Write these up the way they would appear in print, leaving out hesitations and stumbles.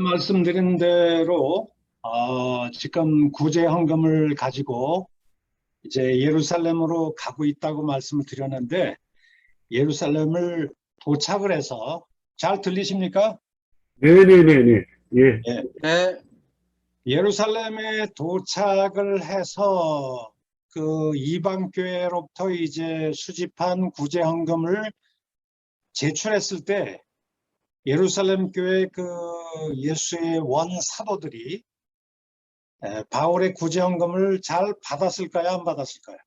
말씀드린 대로 지금 구제 헌금을 가지고 이제 예루살렘으로 가고 있다고 말씀을 드렸는데 예루살렘을 도착을 해서 잘 들리십니까? 네네네네. 예. 예. 네, 예루살렘에 도착을 해서 그 이방 교회로부터 이제 수집한 구제 헌금을 제출했을 때 예루살렘 교회 그 예수의 원 사도들이 바울의 구제헌금을 잘 받았을까요? 안 받았을까요?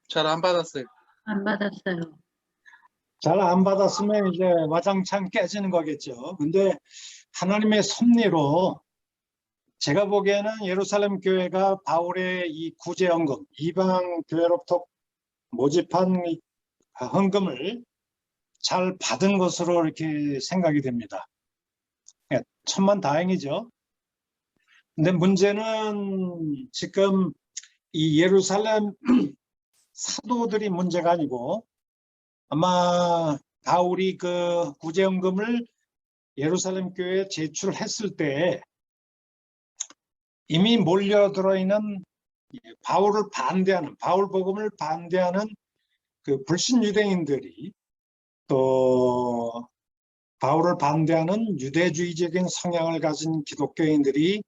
잘 안 받았어요. 안 받았어요. 잘 안 받았으면 이제 와장창 깨지는 거겠죠. 근데 하나님의 섭리로 제가 보기에는 예루살렘 교회가 바울의 이 구제헌금, 이방 교회로부터 모집한 이 헌금을 잘 받은 것으로 이렇게 생각이 됩니다. 천만다행이죠. 근데 문제는 지금 이 예루살렘 사도들이 문제가 아니고 아마 바울이 그 구제헌금을 예루살렘 교회에 제출했을 때 이미 몰려들어 있는 바울을 반대하는, 바울 복음을 반대하는 그 불신 유대인들이 또 바울을 반대하는 유대주의적인 성향을 가진 기독교인들이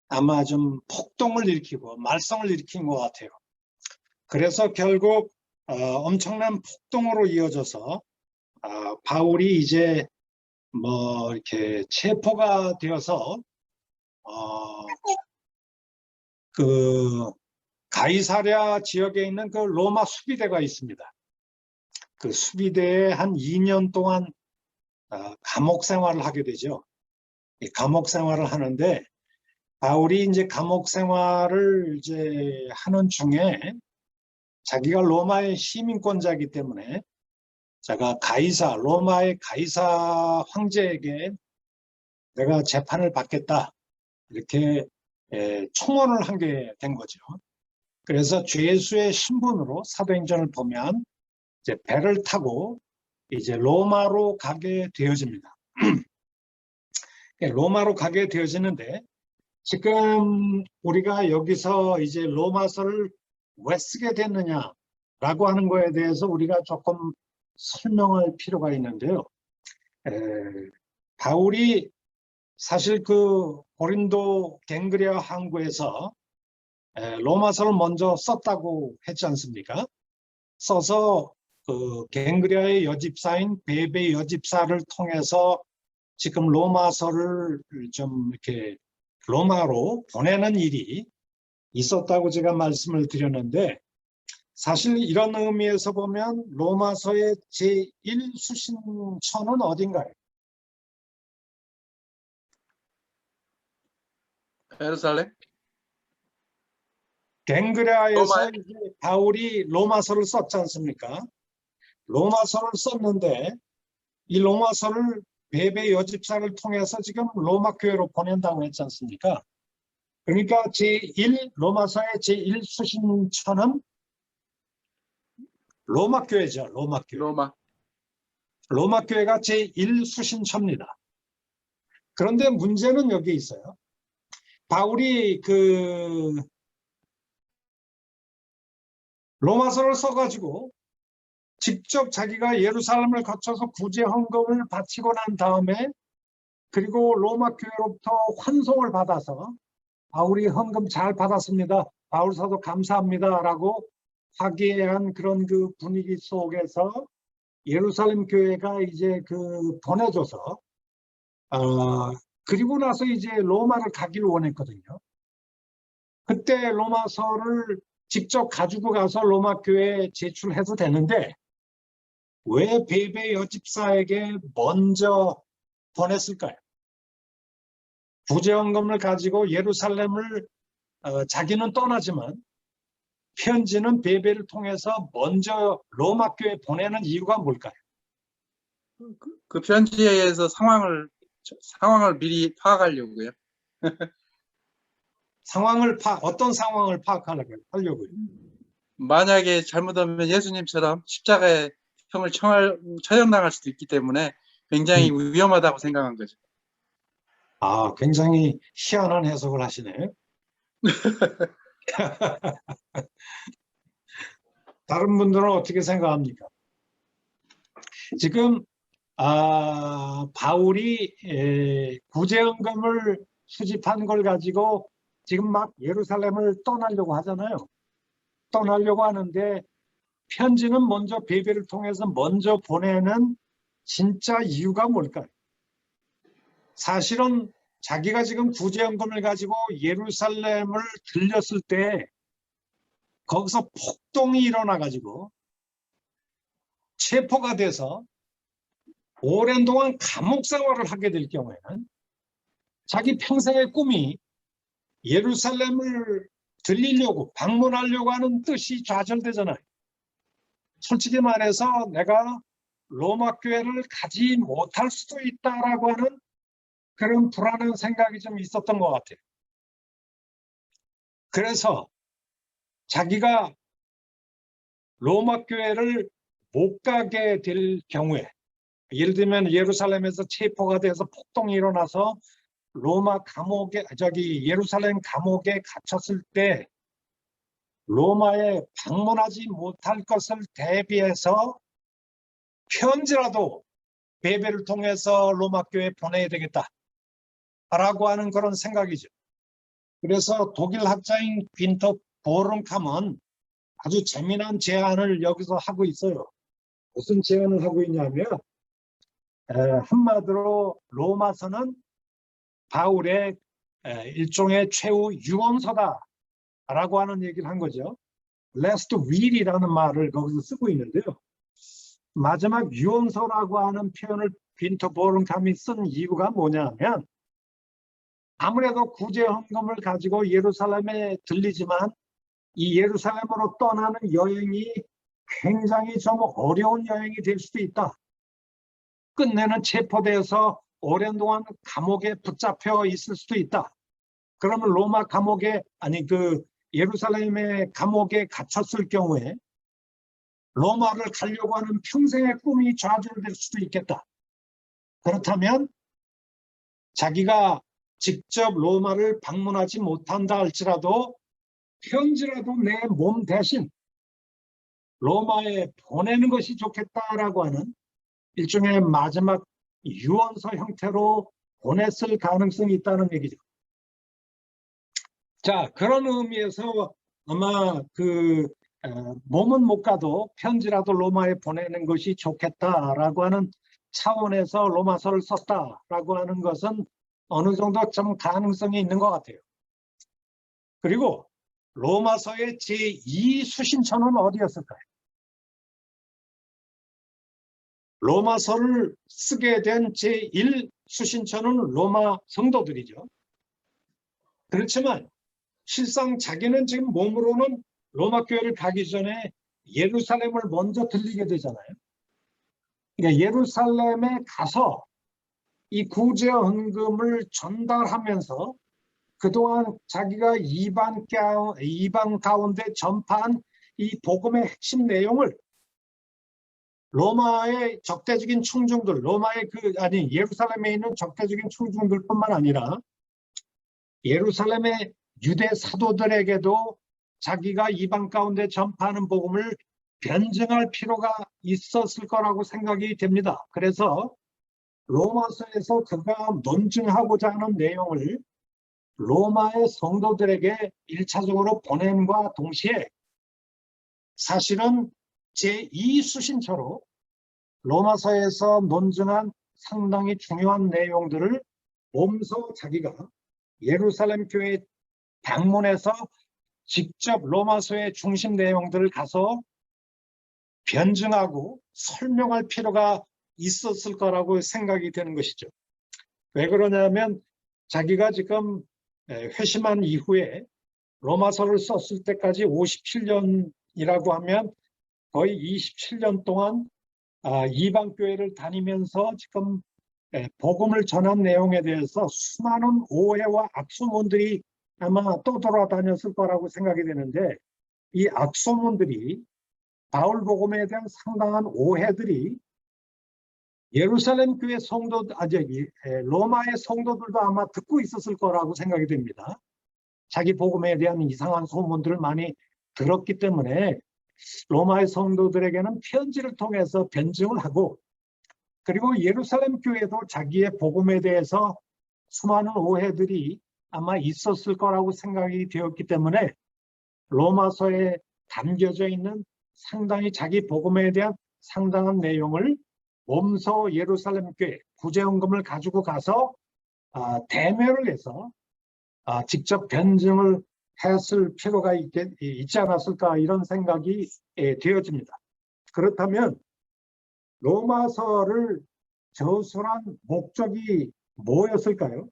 아마 좀 폭동을 일으키고 말썽을 일으킨 것 같아요. 그래서 결국 엄청난 폭동으로 이어져서 바울이 이제 뭐 이렇게 체포가 되어서 그 가이사랴 지역에 있는 그 로마 수비대가 있습니다. 그 수비대에 한 2년 동안 감옥 생활을 하게 되죠. 감옥 생활을 하는데 바울이 이제 감옥 생활을 이제 하는 중에 자기가 로마의 시민권자이기 때문에 제가 로마의 가이사 황제에게 내가 재판을 받겠다 이렇게 청원을 한 게 된 거죠. 그래서 죄수의 신분으로 사도행전을 보면 이제 배를 타고 이제 로마로 가게 되어집니다. 로마로 가게 되어지는데 지금 우리가 여기서 이제 로마서를 왜 쓰게 됐느냐라고 하는 거에 대해서 우리가 조금 설명할 필요가 있는데요. 바울이 사실 그 고린도 갱그레아 항구에서 로마서를 먼저 썼다고 했지 않습니까? 써서 그 갱그레아의 여집사인 베베 여집사를 통해서 지금 로마서를 좀 이렇게 로마로 보내는 일이 있었다고 제가 말씀을 드렸는데 사실 이런 의미에서 보면 로마서의 제1수신처는 어딘가요? 예루살렘? 갱그레아에서 로마에? 이제 바울이 로마서를 썼지 않습니까? 로마서를 썼는데 이 로마서를 베베 여집사를 통해서 지금 로마 교회로 보낸다고 했지 않습니까? 그러니까 로마서의 제1수신처는 로마 교회죠. 로마 교회. 로마 교회가 제1수신처입니다. 그런데 문제는 여기 있어요. 바울이 그 로마서를 써가지고 직접 자기가 예루살렘을 거쳐서 구제 헌금을 바치고 난 다음에 그리고 로마 교회로부터 환송을 받아서 바울이 헌금 잘 받았습니다. 바울 사도 감사합니다라고 화기애애한 그런 그 분위기 속에서 예루살렘 교회가 이제 그 보내줘서 그리고 나서 이제 로마를 가기를 원했거든요. 그때 로마서를 직접 가지고 가서 로마 교회에 제출해도 되는데 왜 베베 여집사에게 먼저 보냈을까요? 구제헌금을 가지고 예루살렘을 자기는 떠나지만 편지는 베베를 통해서 먼저 로마 교회에 보내는 이유가 뭘까요? 그 편지에 의해서 상황을 미리 파악하려고요. 어떤 상황을 파악하려고요? 만약에 잘못하면 예수님처럼 십자가에 형을 처형당할 수도 있기 때문에 굉장히 위험하다고 생각한 거죠. 아, 굉장히 희한한 해석을 하시네. 다른 분들은 어떻게 생각합니까? 지금 바울이 구제헌금을 수집한 걸 가지고 지금 막 예루살렘을 떠나려고 하잖아요. 떠나려고 하는데 편지는 먼저 베베를 통해서 먼저 보내는 진짜 이유가 뭘까요? 사실은 자기가 지금 구제헌금을 가지고 예루살렘을 들렸을 때 거기서 폭동이 일어나 가지고 체포가 돼서 오랜 동안 감옥 생활을 하게 될 경우에는 자기 평생의 꿈이 예루살렘을 들리려고 방문하려고 하는 뜻이 좌절되잖아요. 솔직히 말해서 내가 로마 교회를 가지 못할 수도 있다라고 하는 그런 불안한 생각이 좀 있었던 것 같아요. 그래서 자기가 로마 교회를 못 가게 될 경우에, 예를 들면 예루살렘에서 체포가 돼서 폭동이 일어나서 예루살렘 감옥에 갇혔을 때 로마에 방문하지 못할 것을 대비해서 편지라도 베베를 통해서 로마 교회에 보내야 되겠다라고 하는 그런 생각이죠. 그래서 독일 학자인 빈터 보름캄은 아주 재미난 제안을 여기서 하고 있어요. 무슨 제안을 하고 있냐면 한마디로 로마서는 바울의 일종의 최후 유언서다라고 하는 얘기를 한 거죠. last will이라는 말을 거기서 쓰고 있는데요. 마지막 유언서라고 하는 표현을 빈터 보름캄이 쓴 이유가 뭐냐면 아무래도 구제헌금을 가지고 예루살렘에 들리지만 이 예루살렘으로 떠나는 여행이 굉장히 좀 어려운 여행이 될 수도 있다. 끝내는 체포돼서 오랜 동안 감옥에 붙잡혀 있을 수도 있다. 그러면 로마 감옥에 예루살렘의 감옥에 갇혔을 경우에 로마를 가려고 하는 평생의 꿈이 좌절될 수도 있겠다. 그렇다면 자기가 직접 로마를 방문하지 못한다 할지라도 편지라도 내 몸 대신 로마에 보내는 것이 좋겠다라고 하는 일종의 마지막 유언서 형태로 보냈을 가능성이 있다는 얘기죠. 자, 그런 의미에서 아마 몸은 못 가도 편지라도 로마에 보내는 것이 좋겠다라고 하는 차원에서 로마서를 썼다라고 하는 것은 어느 정도 좀 가능성이 있는 것 같아요. 그리고 로마서의 제2 수신처는 어디였을까요? 로마서를 쓰게 된 제1 수신처는 로마 성도들이죠. 그렇지만 실상 자기는 지금 몸으로는 로마 교회를 가기 전에 예루살렘을 먼저 들리게 되잖아요. 그러니까 예루살렘에 가서 이 구제헌금을 전달하면서 그동안 자기가 이방 가운데 전파한 이 복음의 핵심 내용을 로마의 적대적인 충중들, 예루살렘에 있는 적대적인 충중들뿐만 아니라 예루살렘의 유대 사도들에게도 자기가 이방 가운데 전파하는 복음을 변증할 필요가 있었을 거라고 생각이 됩니다. 그래서 로마서에서 그가 논증하고자 하는 내용을 로마의 성도들에게 1차적으로 보냄과 동시에 사실은 제2 수신처로 로마서에서 논증한 상당히 중요한 내용들을 몸소 자기가 예루살렘 교회에 방문해서 직접 로마서의 중심 내용들을 가서 변증하고 설명할 필요가 있었을 거라고 생각이 되는 것이죠. 왜 그러냐면 자기가 지금 회심한 이후에 로마서를 썼을 때까지 57년이라고 하면 거의 27년 동안 이방 교회를 다니면서 지금 복음을 전한 내용에 대해서 수많은 오해와 악소문들이 아마 떠돌아다녔을 거라고 생각이 되는데 이 악소문들이 바울 복음에 대한 상당한 오해들이 예루살렘 교회 성도, 로마의 성도들도 아마 듣고 있었을 거라고 생각이 됩니다. 자기 복음에 대한 이상한 소문들을 많이 들었기 때문에 로마의 성도들에게는 편지를 통해서 변증을 하고, 그리고 예루살렘 교회도 자기의 복음에 대해서 수많은 오해들이 아마 있었을 거라고 생각이 되었기 때문에 로마서에 담겨져 있는 상당히 자기 복음에 대한 상당한 내용을 몸소 예루살렘 교회 구제헌금을 가지고 가서 대매를 해서 직접 변증을 했을 필요가 있지 않았을까, 이런 생각이 되어집니다. 그렇다면 로마서를 저술한 목적이 뭐였을까요?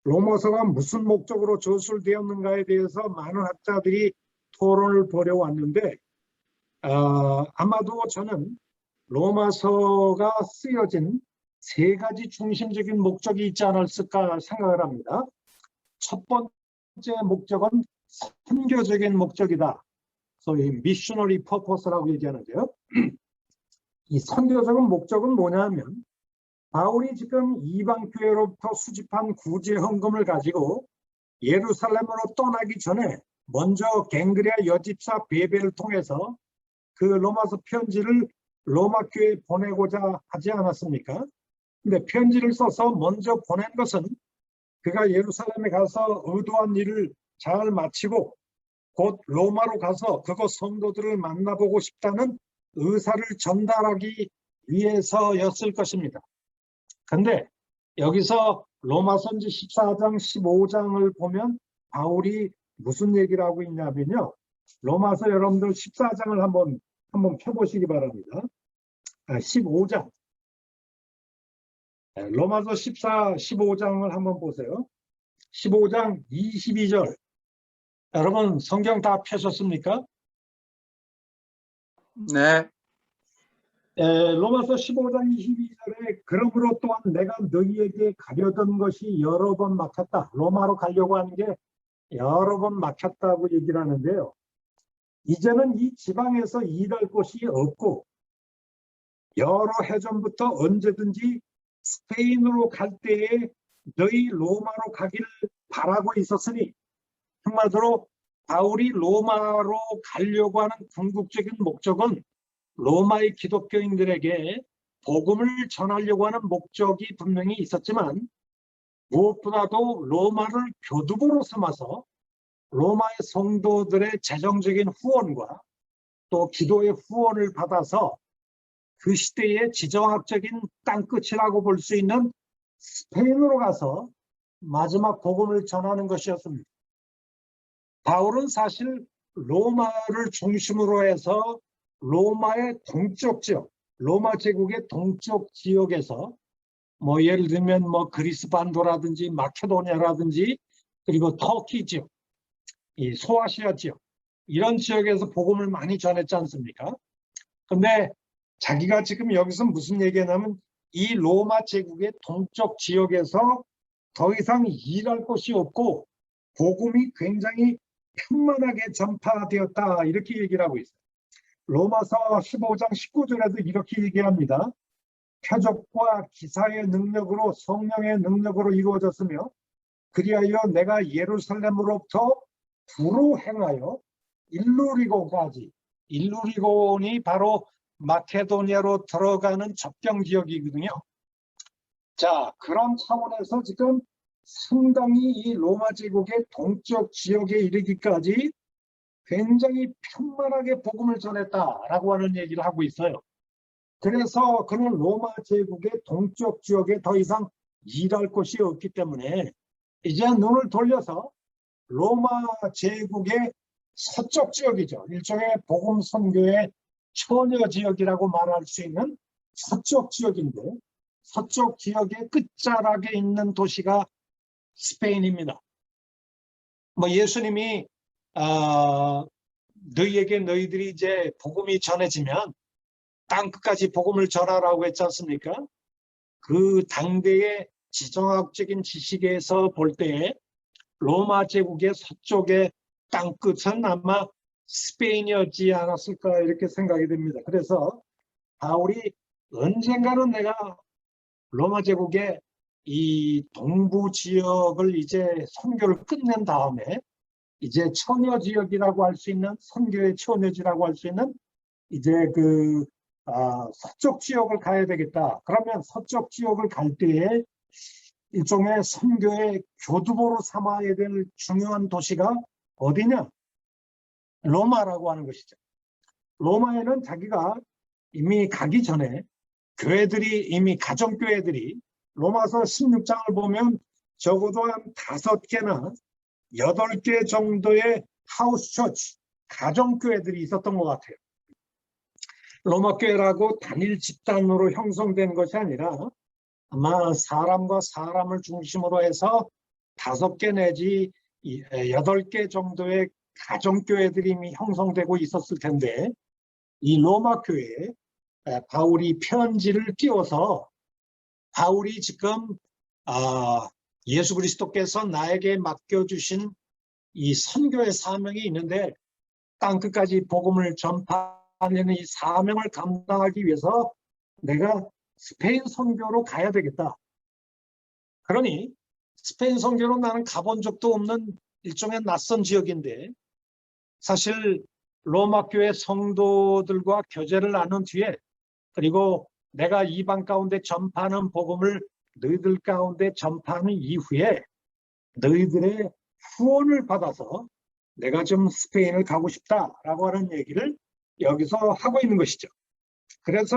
로마서가 무슨 목적으로 저술되었는가에 대해서 많은 학자들이 토론을 벌여왔는데 아마도 저는 로마서가 쓰여진 세 가지 중심적인 목적이 있지 않았을까 생각을 합니다. 첫 번째 목적은 선교적인 목적이다. 소위 미셔너리 퍼포스라고 얘기하는데요. 이 선교적인 목적은 뭐냐면 바울이 지금 이방 교회로부터 수집한 구제헌금을 가지고 예루살렘으로 떠나기 전에 먼저 갱그레아 여집사 베베를 통해서 그 로마서 편지를 로마 교회에 보내고자 하지 않았습니까? 근데 편지를 써서 먼저 보낸 것은 그가 예루살렘에 가서 의도한 일을 잘 마치고 곧 로마로 가서 그곳 성도들을 만나보고 싶다는 의사를 전달하기 위해서였을 것입니다. 근데 여기서 로마서인지 14장, 15장을 보면 바울이 무슨 얘기를 하고 있냐면요. 로마서 여러분들 14장을 한번 펴보시기 바랍니다. 15장. 로마서 15장을 한번 보세요. 15장 22절. 여러분 성경 다 펴셨습니까? 네. 로마서 15장 22절에 그러므로 또한 내가 너희에게 가려던 것이 여러 번 막혔다. 로마로 가려고 하는 게 여러 번 막혔다고 얘기를 하는데요. 이제는 이 지방에서 일할 곳이 없고 여러 해 전부터 언제든지 스페인으로 갈 때에 너희 로마로 가기를 바라고 있었으니, 한마디로 바울이 로마로 가려고 하는 궁극적인 목적은 로마의 기독교인들에게 복음을 전하려고 하는 목적이 분명히 있었지만 무엇보다도 로마를 교두보로 삼아서 로마의 성도들의 재정적인 후원과 또 기도의 후원을 받아서 그 시대의 지정학적인 땅끝이라고 볼 수 있는 스페인으로 가서 마지막 복음을 전하는 것이었습니다. 바울은 사실 로마를 중심으로 해서 로마의 동쪽 지역, 로마 제국의 동쪽 지역에서 뭐 예를 들면 뭐 그리스 반도라든지 마케도니아라든지 그리고 터키 지역, 이 소아시아 지역, 이런 지역에서 복음을 많이 전했지 않습니까? 근데 자기가 지금 여기서 무슨 얘기냐면 이 로마 제국의 동쪽 지역에서 더 이상 일할 곳이 없고 복음이 굉장히 편만하게 전파되었다, 이렇게 얘기를 하고 있어요. 로마서 15장 19절에도 이렇게 얘기합니다. 표적과 기사의 능력으로 성령의 능력으로 이루어졌으며 그리하여 내가 예루살렘으로부터 두로 행하여 일루리고까지, 일루리고니 바로 마케도니아로 들어가는 접경 지역이거든요. 자, 그런 차원에서 지금 상당히 이 로마 제국의 동쪽 지역에 이르기까지 굉장히 편만하게 복음을 전했다라고 하는 얘기를 하고 있어요. 그래서 그는 로마 제국의 동쪽 지역에 더 이상 일할 곳이 없기 때문에 이제 눈을 돌려서 로마 제국의 서쪽 지역이죠. 일종의 복음 선교의 처녀 지역이라고 말할 수 있는 서쪽 지역인데, 서쪽 지역의 끝자락에 있는 도시가 스페인입니다. 뭐 예수님이 너희에게 너희들이 이제 복음이 전해지면 땅끝까지 복음을 전하라고 했지 않습니까? 그 당대의 지정학적인 지식에서 볼 때에 로마 제국의 서쪽의 땅끝은 아마 스페인이었지 않았을까 이렇게 생각이 됩니다. 그래서 바울이 언젠가는 내가 로마 제국의 이 동부 지역을 이제 선교를 끝낸 다음에 이제 처녀 지역이라고 할 수 있는, 선교의 처녀지라고 할 수 있는 이제 서쪽 지역을 가야 되겠다. 그러면 서쪽 지역을 갈 때에 일종의 선교의 교두보로 삼아야 될 중요한 도시가 어디냐? 로마라고 하는 것이죠. 로마에는 자기가 이미 가기 전에 교회들이, 이미 가정교회들이 로마서 16장을 보면 적어도 한 5개나 8개 정도의 하우스 처치, 가정교회들이 있었던 것 같아요. 로마 교회라고 단일 집단으로 형성된 것이 아니라 아마 사람과 사람을 중심으로 해서 5개 내지 8개 정도의 가정교회들이 이미 형성되고 있었을 텐데, 이 로마 교회에 바울이 편지를 띄워서 바울이 지금 예수 그리스도께서 나에게 맡겨주신 이 선교의 사명이 있는데 땅끝까지 복음을 전파하는 이 사명을 감당하기 위해서 내가 스페인 선교로 가야 되겠다. 그러니 스페인 선교로 나는 가본 적도 없는 일종의 낯선 지역인데, 사실 로마 교회 성도들과 교제를 나눈 뒤에, 그리고 내가 이방 가운데 전파하는 복음을 너희들 가운데 전파하는 이후에 너희들의 후원을 받아서 내가 좀 스페인을 가고 싶다라고 하는 얘기를 여기서 하고 있는 것이죠. 그래서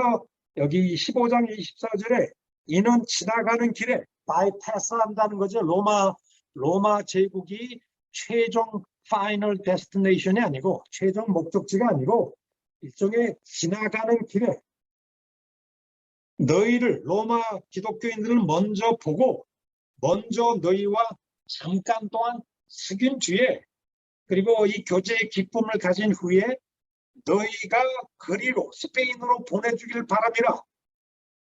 여기 15장 24절에 이는 지나가는 길에 바이패스 한다는 거죠. 로마 제국이 최종 파이널 데스티네이션이 아니고, 최종 목적지가 아니고 일종의 지나가는 길에 너희를, 로마 기독교인들을 먼저 보고 먼저 너희와 잠깐 동안 사귄 뒤에, 그리고 이 교제의 기쁨을 가진 후에 너희가 그리로 스페인으로 보내주길 바랍니다.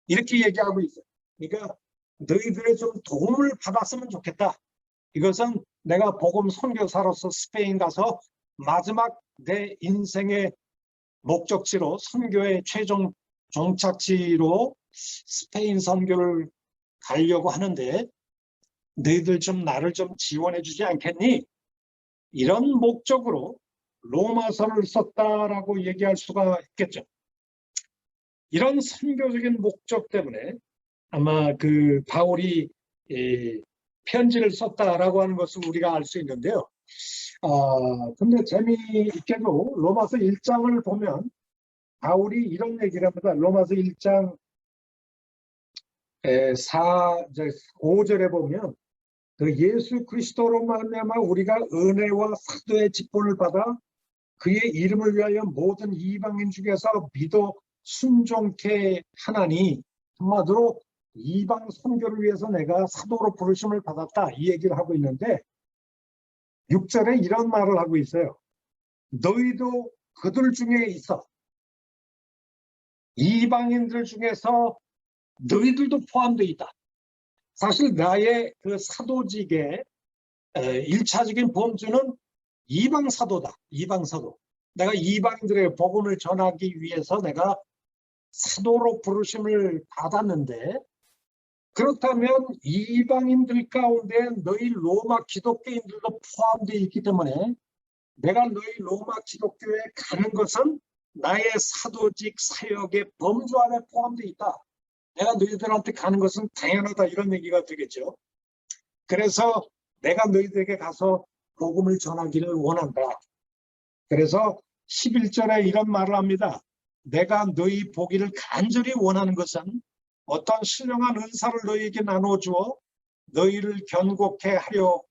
이렇게 얘기하고 있어요. 그러니까 너희들의 좀 도움을 받았으면 좋겠다. 이것은 내가 복음 선교사로서 스페인 가서 마지막 내 인생의 목적지로, 선교의 최종 종착지로 스페인 선교를 가려고 하는데 너희들 좀 나를 좀 지원해 주지 않겠니? 이런 목적으로 로마서를 썼다라고 얘기할 수가 있겠죠. 이런 선교적인 목적 때문에 아마 바울이 편지를 썼다라고 하는 것을 우리가 알 수 있는데요. 근데 재미있게도 로마서 1장을 보면 바울이 이런 얘기를 합니다. 로마서 1장 5절에 보면 예수 그리스도로 말미암아 우리가 은혜와 사도의 직분을 받아 그의 이름을 위하여 모든 이방인 중에서 믿어 순종케 하나니, 한마디로 이방 선교를 위해서 내가 사도로 부르심을 받았다, 이 얘기를 하고 있는데 6절에 이런 말을 하고 있어요. 너희도 그들 중에 있어. 이방인들 중에서 너희들도 포함되어 있다. 사실 나의 사도직의 1차적인 범주는 이방 사도다. 이방 사도. 내가 이방인들의 복음을 전하기 위해서 내가 사도로 부르심을 받았는데, 그렇다면 이방인들 가운데 너희 로마 기독교인들도 포함되어 있기 때문에 내가 너희 로마 기독교에 가는 것은 나의 사도직 사역의 범주 안에 포함되어 있다. 내가 너희들한테 가는 것은 당연하다, 이런 얘기가 되겠죠. 그래서 내가 너희들에게 가서 복음을 전하기를 원한다. 그래서 11절에 이런 말을 합니다. 내가 너희 보기를 간절히 원하는 것은 어떤 신령한 은사를 너희에게 나눠주어 너희를 견고케 하려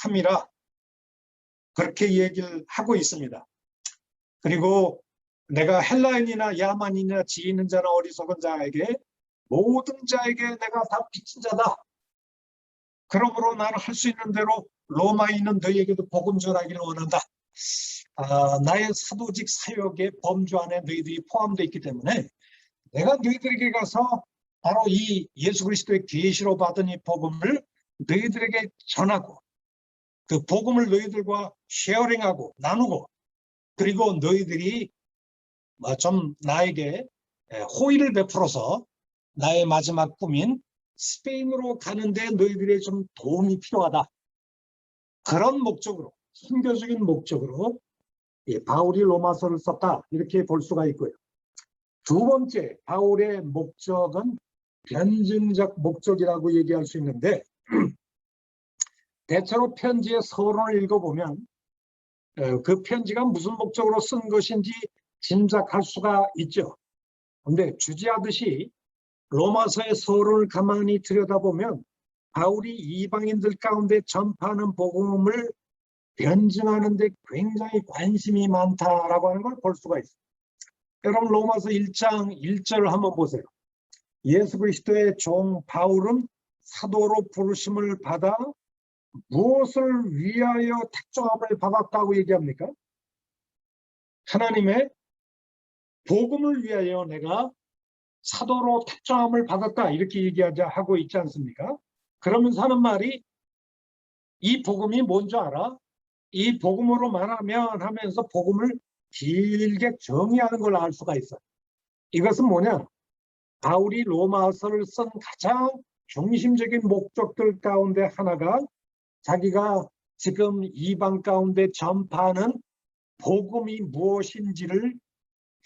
함이라. 그렇게 얘기를 하고 있습니다. 그리고 내가 헬라인이나 야만인이나 지혜 있는 자나 어리석은 자에게, 모든 자에게 내가 다 빚진 자다. 그러므로 나는 할 수 있는 대로 로마에 있는 너희에게도 복음 전하기를 원한다. 나의 사도직 사역의 범주 안에 너희들이 포함되어 있기 때문에 내가 너희들에게 가서 바로 이 예수 그리스도의 계시로 받은 이 복음을 너희들에게 전하고 그 복음을 너희들과 쉐어링하고 나누고 그리고 너희들이 좀 나에게 호의를 베풀어서 나의 마지막 꿈인 스페인으로 가는데 너희들의 좀 도움이 필요하다. 그런 목적으로, 선교적인 목적으로 바울이 로마서를 썼다. 이렇게 볼 수가 있고요. 두 번째, 바울의 목적은 변증적 목적이라고 얘기할 수 있는데 대체로 편지의 서론을 읽어보면 그 편지가 무슨 목적으로 쓴 것인지 짐작할 수가 있죠. 그런데 주지하듯이 로마서의 서론을 가만히 들여다보면 바울이 이방인들 가운데 전파하는 복음을 변증하는 데 굉장히 관심이 많다라고 하는 걸 볼 수가 있어요. 여러분 로마서 1장 1절을 한번 보세요. 예수 그리스도의 종 바울은 사도로 부르심을 받아 무엇을 위하여 택정함을 받았다고 얘기합니까? 하나님의 복음을 위하여 내가 사도로 택정함을 받았다 이렇게 얘기하자 하고 있지 않습니까? 그러면서 하는 말이 이 복음이 뭔지 알아? 이 복음으로 말하면 하면서 복음을 길게 정의하는 걸 알 수가 있어요. 이것은 뭐냐? 바울이 로마서를 쓴 가장 중심적인 목적들 가운데 하나가 자기가 지금 이방 가운데 전파하는 복음이 무엇인지를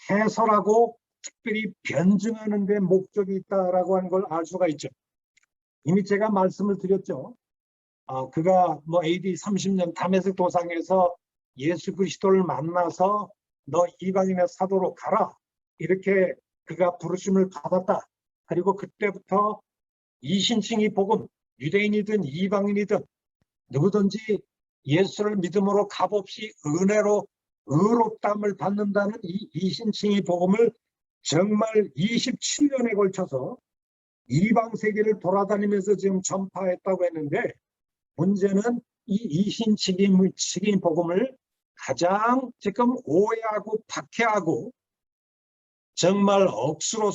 해설하고 특별히 변증하는 데 목적이 있다라고 하는 걸 알 수가 있죠. 이미 제가 말씀을 드렸죠. 그가 AD 30년 다메섹 도상에서 예수 그리스도를 만나서 너 이방인의 사도로 가라 이렇게 그가 부르심을 받았다. 그리고 그때부터 이신칭이 복음, 유대인이든 이방인이든 누구든지 예수를 믿음으로 값없이 은혜로 의롭다함을 받는다는 이 이신칭이 복음을 정말 27년에 걸쳐서 이방 세계를 돌아다니면서 지금 전파했다고 했는데 문제는 이 이신칭이 복음을 가장 지금 오해하고 박해하고 정말 억수로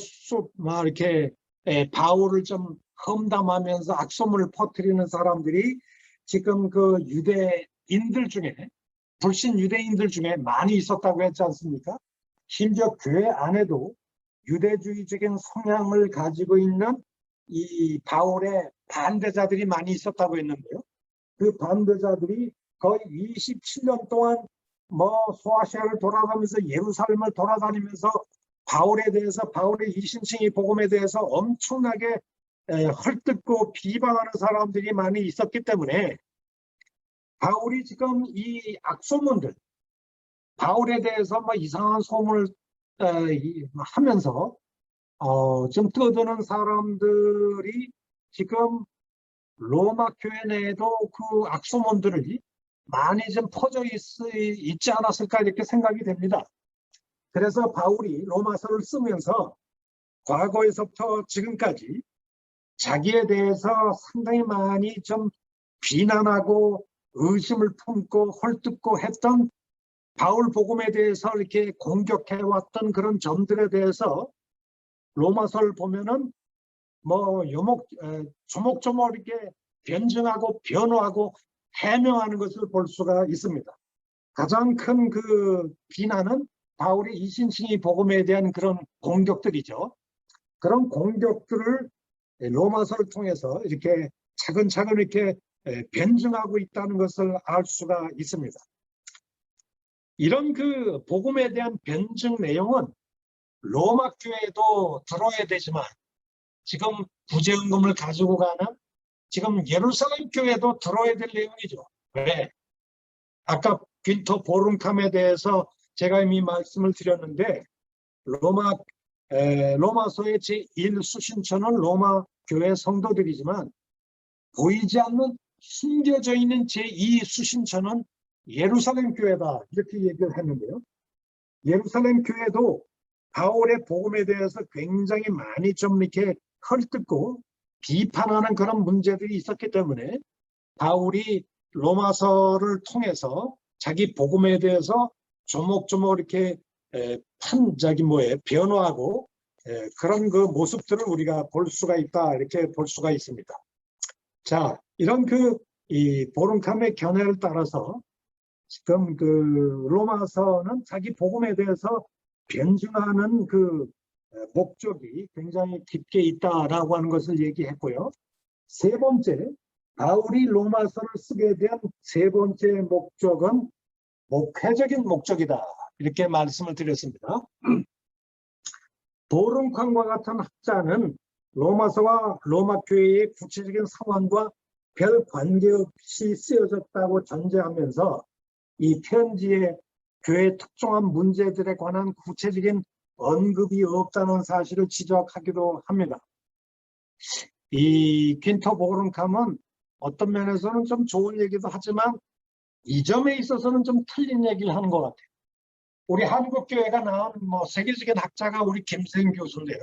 막 이렇게 바울을 좀 험담하면서 악소문을 퍼뜨리는 사람들이 지금 그 유대인들 중에 불신 유대인들 중에 많이 있었다고 했지 않습니까? 심지어 교회 안에도 유대주의적인 성향을 가지고 있는 이 바울의 반대자들이 많이 있었다고 했는데요. 그 반대자들이 거의 27년 동안 소아시아를 돌아가면서 예루살렘을 돌아다니면서 바울에 대해서 바울의 이신칭이 복음에 대해서 엄청나게 헐뜯고 비방하는 사람들이 많이 있었기 때문에 바울이 지금 이 악소문들 바울에 대해서 이상한 소문을 하면서 좀 떠드는 사람들이 지금 로마 교회 내에도 그 악소문들이 많이 좀 퍼져 있지 않았을까 이렇게 생각이 됩니다. 그래서 바울이 로마서를 쓰면서 과거에서부터 지금까지 자기에 대해서 상당히 많이 좀 비난하고 의심을 품고 헐뜯고 했던 바울 복음에 대해서 이렇게 공격해왔던 그런 점들에 대해서 로마서를 보면은 조목조목 이렇게 변증하고 변호하고 해명하는 것을 볼 수가 있습니다. 가장 큰 그 비난은 바울의 이신칭이 복음에 대한 그런 공격들이죠. 그런 공격들을 로마서를 통해서 이렇게 차근차근 이렇게 변증하고 있다는 것을 알 수가 있습니다. 이런 그 복음에 대한 변증 내용은 로마 교회에도 들어야 되지만 지금 구제헌금을 가지고 가는 지금 예루살렘 교회도 들어야 될 내용이죠. 왜? 아까 빈터 보름캄에 대해서 제가 이미 말씀을 드렸는데 로마서의 제1수신처는 로마 교회 성도들이지만 보이지 않는 숨겨져 있는 제2수신처는 예루살렘 교회다 이렇게 얘기를 했는데요. 예루살렘 교회도 바울의 복음에 대해서 굉장히 많이 좀 이렇게 헐뜯고 비판하는 그런 문제들이 있었기 때문에 바울이 로마서를 통해서 자기 복음에 대해서 조목조목 이렇게 변호하고 그런 그 모습들을 우리가 볼 수가 있다 이렇게 볼 수가 있습니다. 자, 이런 이 보름캄의 견해를 따라서 지금 그 로마서는 자기 복음에 대해서 변증하는 그 목적이 굉장히 깊게 있다라고 하는 것을 얘기했고요. 세 번째, 바울이 로마서를 쓰게 된 세 번째 목적은 목회적인 목적이다. 이렇게 말씀을 드렸습니다. 보름칸과 같은 학자는 로마서와 로마 교회의 구체적인 상황과 별 관계없이 쓰여졌다고 전제하면서 이 편지에 교회의 특정한 문제들에 관한 구체적인 언급이 없다는 사실을 지적하기도 합니다. 이 퀸토 보름캄은 어떤 면에서는 좀 좋은 얘기도 하지만 이 점에 있어서는 좀 틀린 얘기를 하는 것 같아요. 우리 한국교회가 나온 세계적인 학자가 우리 김세영 교수인데요.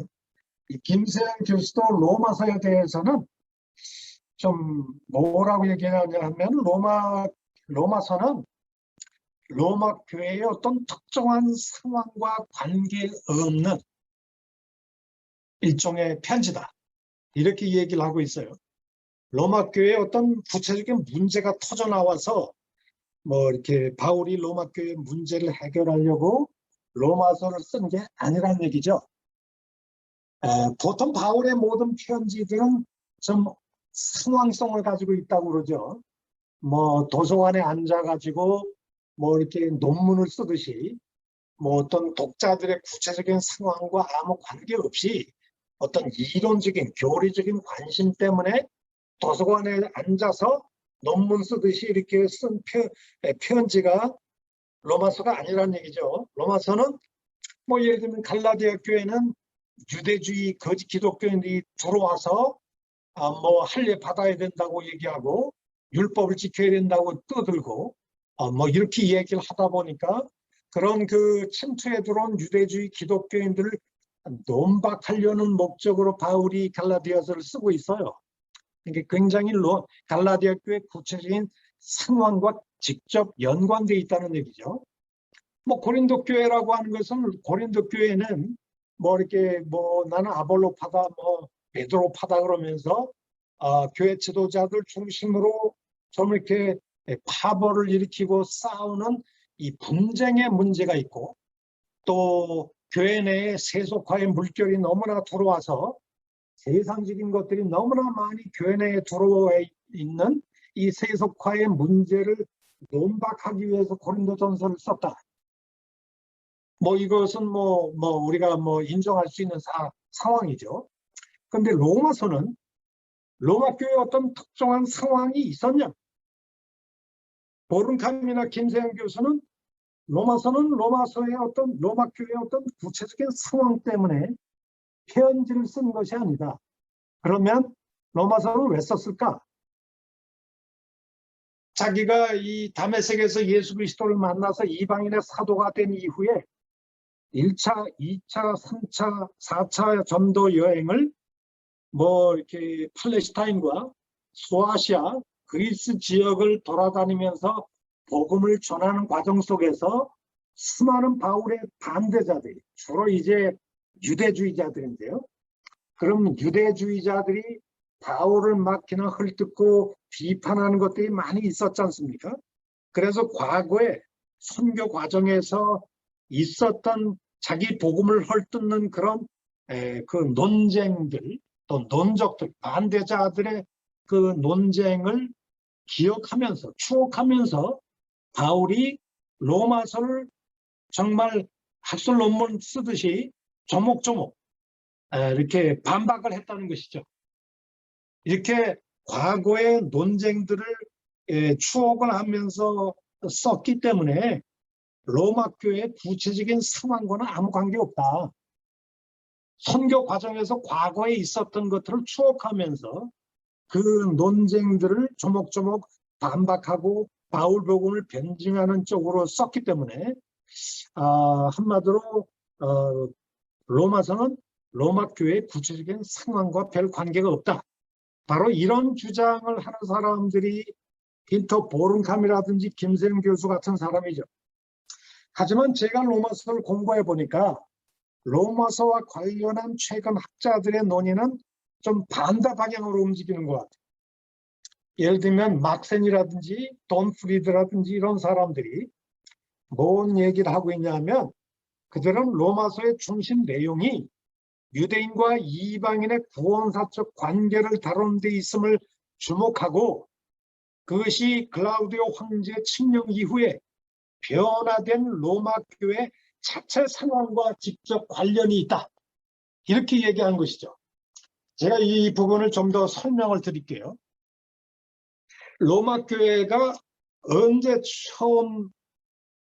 이 김세영 교수도 로마서에 대해서는 좀 뭐라고 얘기하냐 하면 로마서는 로마 교회의 어떤 특정한 상황과 관계없는 일종의 편지다. 이렇게 얘기를 하고 있어요. 로마 교회에 어떤 구체적인 문제가 터져 나와서 이렇게 바울이 로마 교회의 문제를 해결하려고 로마서를 쓴 게 아니란 얘기죠. 보통 바울의 모든 편지들은 좀 상황성을 가지고 있다고 그러죠. 도서관에 앉아가지고 이렇게 논문을 쓰듯이 어떤 독자들의 구체적인 상황과 아무 관계없이 어떤 이론적인 교리적인 관심 때문에 도서관에 앉아서 논문 쓰듯이 이렇게 쓴 편지가 로마서가 아니란 얘기죠. 로마서는 예를 들면 갈라디아 교회는 유대주의 거짓 기독교인들이 들어와서 할례 받아야 된다고 얘기하고 율법을 지켜야 된다고 떠들고 이렇게 얘기를 하다 보니까 그런 그 침투에 들어온 유대주의 기독교인들을 논박하려는 목적으로 바울이 갈라디아서를 쓰고 있어요. 이게 굉장히 갈라디아 교회 구체적인 상황과 직접 연관되어 있다는 얘기죠. 고린도 교회라고 하는 것은 고린도 교회는 이렇게 나는 아볼로파다 베드로파다 그러면서 교회 지도자들 중심으로 좀 이렇게 파벌을 일으키고 싸우는 이 분쟁의 문제가 있고 또 교회 내에 세속화의 물결이 너무나 들어와서 세상적인 것들이 너무나 많이 교회 내에 들어와 있는 이 세속화의 문제를 논박하기 위해서 고린도전서를 썼다. 이것은 우리가 인정할 수 있는 상황이죠. 그런데 로마서는 로마 교회에 어떤 특정한 상황이 있었냐? 보름캄이나 김세영 교수는 로마서는 로마서의 어떤 로마 교회의 어떤 구체적인 상황 때문에 편지를 쓴 것이 아니다. 그러면 로마서를 왜 썼을까? 자기가 이 다메섹에서 예수 그리스도를 만나서 이방인의 사도가 된 이후에 1차, 2차, 3차, 4차 전도 여행을 이렇게 팔레스타인과 소아시아, 그리스 지역을 돌아다니면서 복음을 전하는 과정 속에서 수많은 바울의 반대자들이 주로 이제 유대주의자들인데요. 그럼 유대주의자들이 바울을 막히나 헐뜯고 비판하는 것들이 많이 있었지 않습니까? 그래서 과거에 선교 과정에서 있었던 자기 복음을 헐뜯는 그런 그 논쟁들 또 논적들 반대자들의 그 논쟁을 기억하면서 추억하면서 바울이 로마서를 정말 학술 논문 쓰듯이 조목조목 이렇게 반박을 했다는 것이죠. 이렇게 과거의 논쟁들을 추억을 하면서 썼기 때문에 로마 교회의 구체적인 상황과는 아무 관계없다. 선교 과정에서 과거에 있었던 것들을 추억하면서 그 논쟁들을 조목조목 반박하고 바울 복음을 변증하는 쪽으로 썼기 때문에 한마디로 로마서는 로마 교회의 구체적인 상황과 별 관계가 없다. 바로 이런 주장을 하는 사람들이 퀸토 보름캄이라든지 김세영 교수 같은 사람이죠. 하지만 제가 로마서를 공부해 보니까 로마서와 관련한 최근 학자들의 논의는 좀 반대 방향으로 움직이는 것 같아요. 예를 들면 막센이라든지 돈 프리드라든지 이런 사람들이 뭔 얘기를 하고 있냐면 그들은 로마서의 중심 내용이 유대인과 이방인의 구원사적 관계를 다루는 데 있음을 주목하고 그것이 글라우디오 황제 칙령 이후에 변화된 로마 교회 자체 상황과 직접 관련이 있다. 이렇게 얘기한 것이죠. 제가 이 부분을 좀 더 설명을 드릴게요. 로마 교회가 언제 처음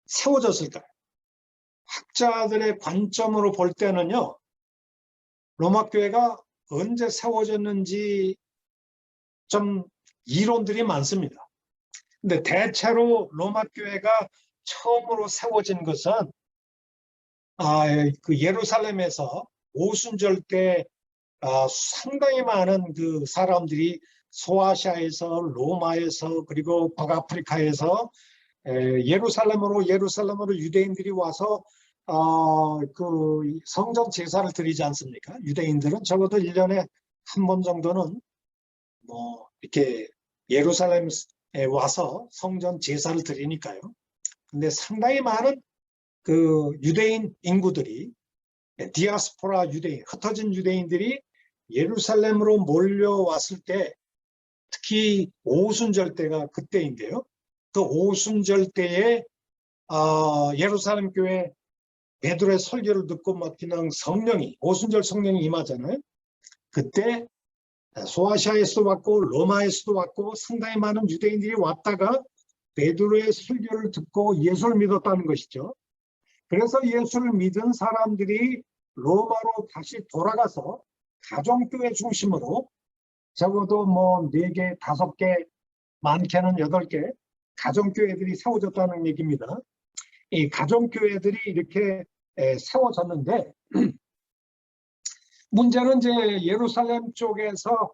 세워졌을까요? 학자들의 관점으로 볼 때는요. 로마 교회가 언제 세워졌는지 좀 이론들이 많습니다. 근데 대체로 로마 교회가 처음으로 세워진 것은 그 예루살렘에서 오순절 때 상당히 많은 그 사람들이 소아시아에서 로마에서 그리고 북아프리카에서 예루살렘으로 유대인들이 와서 그 성전 제사를 드리지 않습니까? 유대인들은 적어도 1년에 한 번 정도는 뭐 이렇게 예루살렘에 와서 성전 제사를 드리니까요. 근데 상당히 많은 그 유대인 인구들이 디아스포라 유대인, 흩어진 유대인들이 예루살렘으로 몰려왔을 때 특히 오순절 때가 그때인데요. 그 오순절 때에 예루살렘 교회 베드로의 설교를 듣고 막 그냥 성령이 오순절 성령이 임하잖아요. 그때 소아시아에서도 왔고 로마에서도 왔고 상당히 많은 유대인들이 왔다가 베드로의 설교를 듣고 예수를 믿었다는 것이죠. 그래서 예수를 믿은 사람들이 로마로 다시 돌아가서 가정교회 중심으로 적어도 뭐 4개, 5개, 많게는 8개 가정교회들이 세워졌다는 얘기입니다. 이 가정교회들이 이렇게 세워졌는데 문제는 이제 예루살렘 쪽에서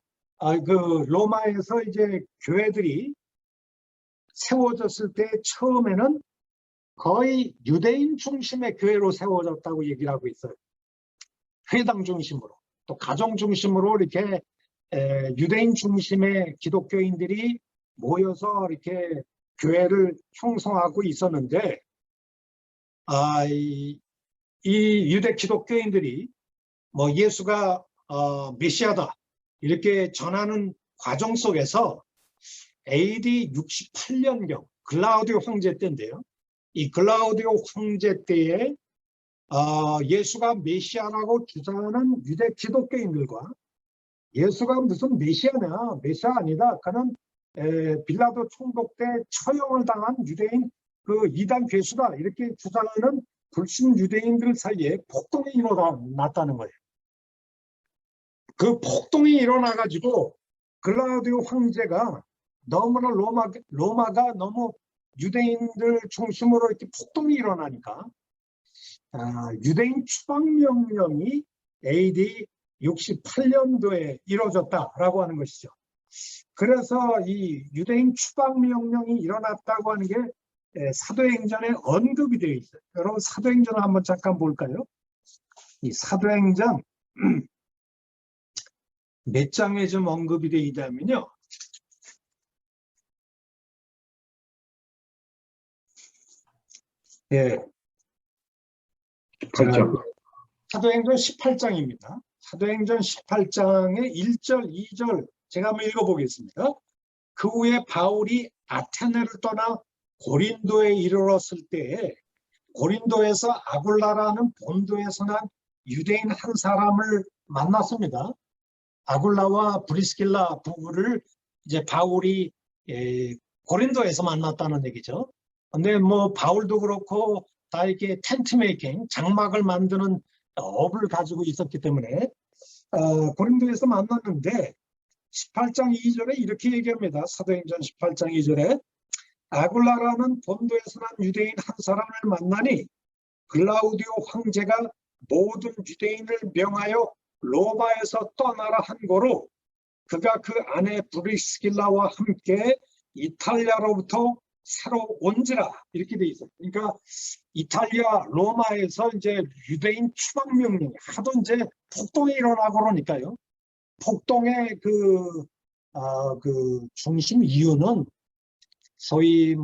그 로마에서 이제 교회들이 세워졌을 때 처음에는 거의 유대인 중심의 교회로 세워졌다고 얘기를 하고 있어요. 회당 중심으로 또 가정 중심으로 이렇게 유대인 중심의 기독교인들이 모여서 이렇게 교회를 형성하고 있었는데 이 유대 기독교인들이 뭐 예수가 메시아다 이렇게 전하는 과정 속에서 AD 68년경 글라우디오 황제 때인데요. 이 글라우디오 황제 때에 예수가 메시아라고 주장하는 유대 기독교인들과 예수가 무슨 메시아냐, 메시아 아니다. 그는 빌라도 총독 때 처형을 당한 유대인 그 이단 괴수다 이렇게 주장하는 불신 유대인들 사이에 폭동이 일어났다는 거예요. 그 폭동이 일어나가지고 글라우디오 황제가 너무나 로마가 너무 유대인들 중심으로 이렇게 폭동이 일어나니까 유대인 추방명령이 AD 68년도에 이루어졌다라고 하는 것이죠. 그래서 이 유대인 추방명령이 일어났다고 하는 게 사도행전에 언급이 되어 있어요. 여러분 사도행전을 한번 잠깐 볼까요? 이 사도행전 몇 장에 좀 언급이 되어 있다면요. 예. 8장. 사도행전 18장입니다. 사도행전 18장의 1절, 2절 제가 한번 읽어보겠습니다. 그 후에 바울이 아테네를 떠나 고린도에 이르렀을 때에 고린도에서 아굴라라는 본도에서 난 유대인 한 사람을 만났습니다. 아굴라와 브리스길라 부부를 이제 바울이 고린도에서 만났다는 얘기죠. 근데 뭐 바울도 그렇고 다 이렇게 텐트 메이킹, 장막을 만드는 업을 가지고 있었기 때문에 고린도에서 만났는데 18장 2절에 이렇게 얘기합니다. 사도행전 18장 2절에 아굴라라는 본도에서 난 유대인 한 사람을 만나니 글라우디오 황제가 모든 유대인을 명하여 로마에서 떠나라 한 거로 그가 그 아내 브리스길라와 함께 이탈리아로부터 새로 온지라 이렇게 돼 있어요. 그러니까 이탈리아 로마에서 이제 유대인 추방 명령 하도 이제 폭동이 일어나고 그러니까요. 폭동의 그 그 중심 이유는 소위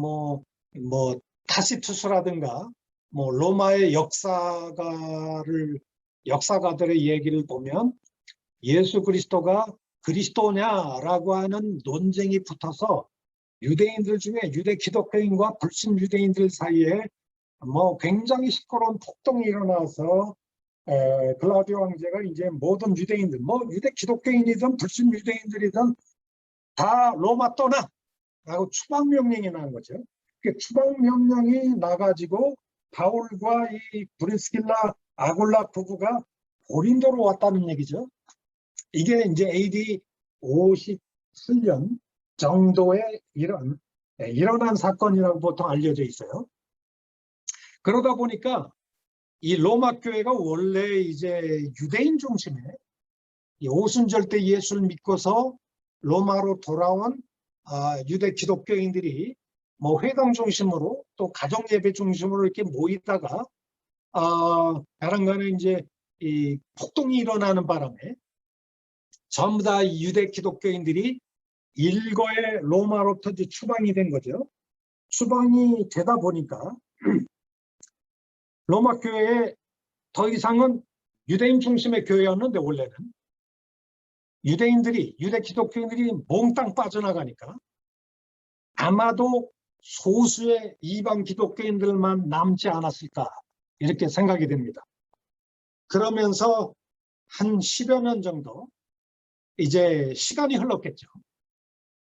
타시투스라든가 로마의 역사가들의 얘기를 보면 예수 그리스도가 그리스도냐라고 하는 논쟁이 붙어서 유대인들 중에 유대 기독교인과 불신 유대인들 사이에 굉장히 시끄러운 폭동이 일어나서 글라디오 황제가 이제 모든 유대인들, 유대 기독교인이든 불신 유대인들이든 다 로마 떠나! 라고 추방명령이 나는 거죠. 그 추방명령이 나가지고 바울과 이 브리스길라 아굴라 부부가 고린도로 왔다는 얘기죠. 이게 이제 AD 57년 정도에 일어난 사건이라고 보통 알려져 있어요. 그러다 보니까 이 로마 교회가 원래 이제 유대인 중심에 이 오순절 때 예수를 믿고서 로마로 돌아온 유대 기독교인들이 회당 중심으로 또 가정 예배 중심으로 이렇게 모이다가 다른간에 이제 이 폭동이 일어나는 바람에 전부 다 유대 기독교인들이 일거에 로마로부터 이제 추방이 된 거죠. 추방이 되다 보니까 로마 교회에 더 이상은 유대인 중심의 교회였는데 원래는 유대 기독교인들이 몽땅 빠져나가니까 아마도 소수의 이방 기독교인들만 남지 않았을까 이렇게 생각이 됩니다. 그러면서 한 10여 년 정도 이제 시간이 흘렀겠죠.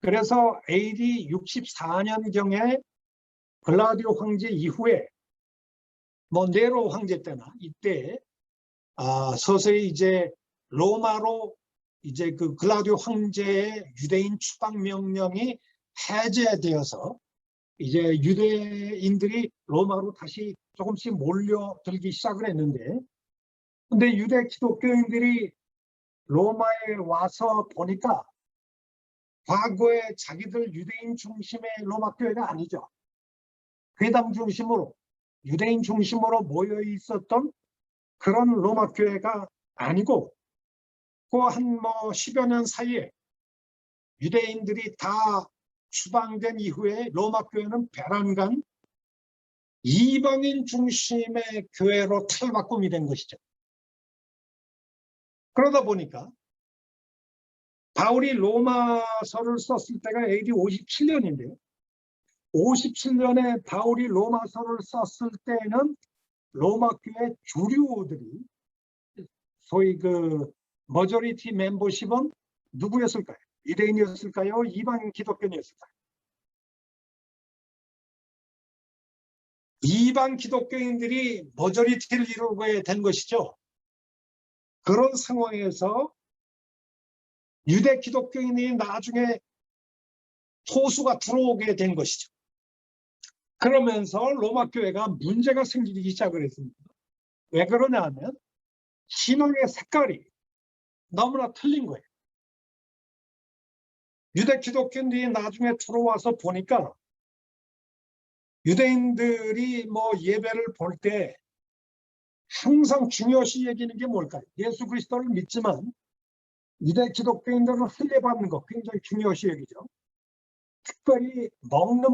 그래서 AD 64년경에 글라디오 황제 이후에 네로 황제 때나 이때 서서히 이제 로마로 이제 그 글라디오 황제의 유대인 추방 명령이 해제되어서 이제 유대인들이 로마로 다시 조금씩 몰려들기 시작을 했는데, 근데 유대 기독교인들이 로마에 와서 보니까 과거에 자기들 유대인 중심의 로마 교회가 아니죠. 회당 중심으로 유대인 중심으로 모여 있었던 그런 로마 교회가 아니고 그 한 10여 년 사이에 유대인들이 다 추방된 이후에 로마 교회는 베란간 이방인 중심의 교회로 탈바꿈이 된 것이죠. 그러다 보니까 바울이 로마서를 썼을 때가 AD 57년인데요. 57년에 바울이 로마서를 썼을 때는 로마 교회 주류들이 소위 그 머저리티 멤버십은 누구였을까요? 유대인이었을까요? 이방 기독교인이었을까요? 이방 기독교인들이 머저리티를 이루게 된 것이죠. 그런 상황에서 유대 기독교인이 나중에 소수가 들어오게 된 것이죠. 그러면서 로마 교회가 문제가 생기기 시작을 했습니다. 왜 그러냐 하면 신앙의 색깔이 너무나 틀린 거예요. 유대 기독교인들이 나중에 들어와서 보니까 유대인들이 예배를 볼 때 항상 중요시 여기는 게 뭘까요? 예수 그리스도를 믿지만 유대 기독교인들은 할례받는 거 굉장히 중요시 여기죠. 특별히 먹는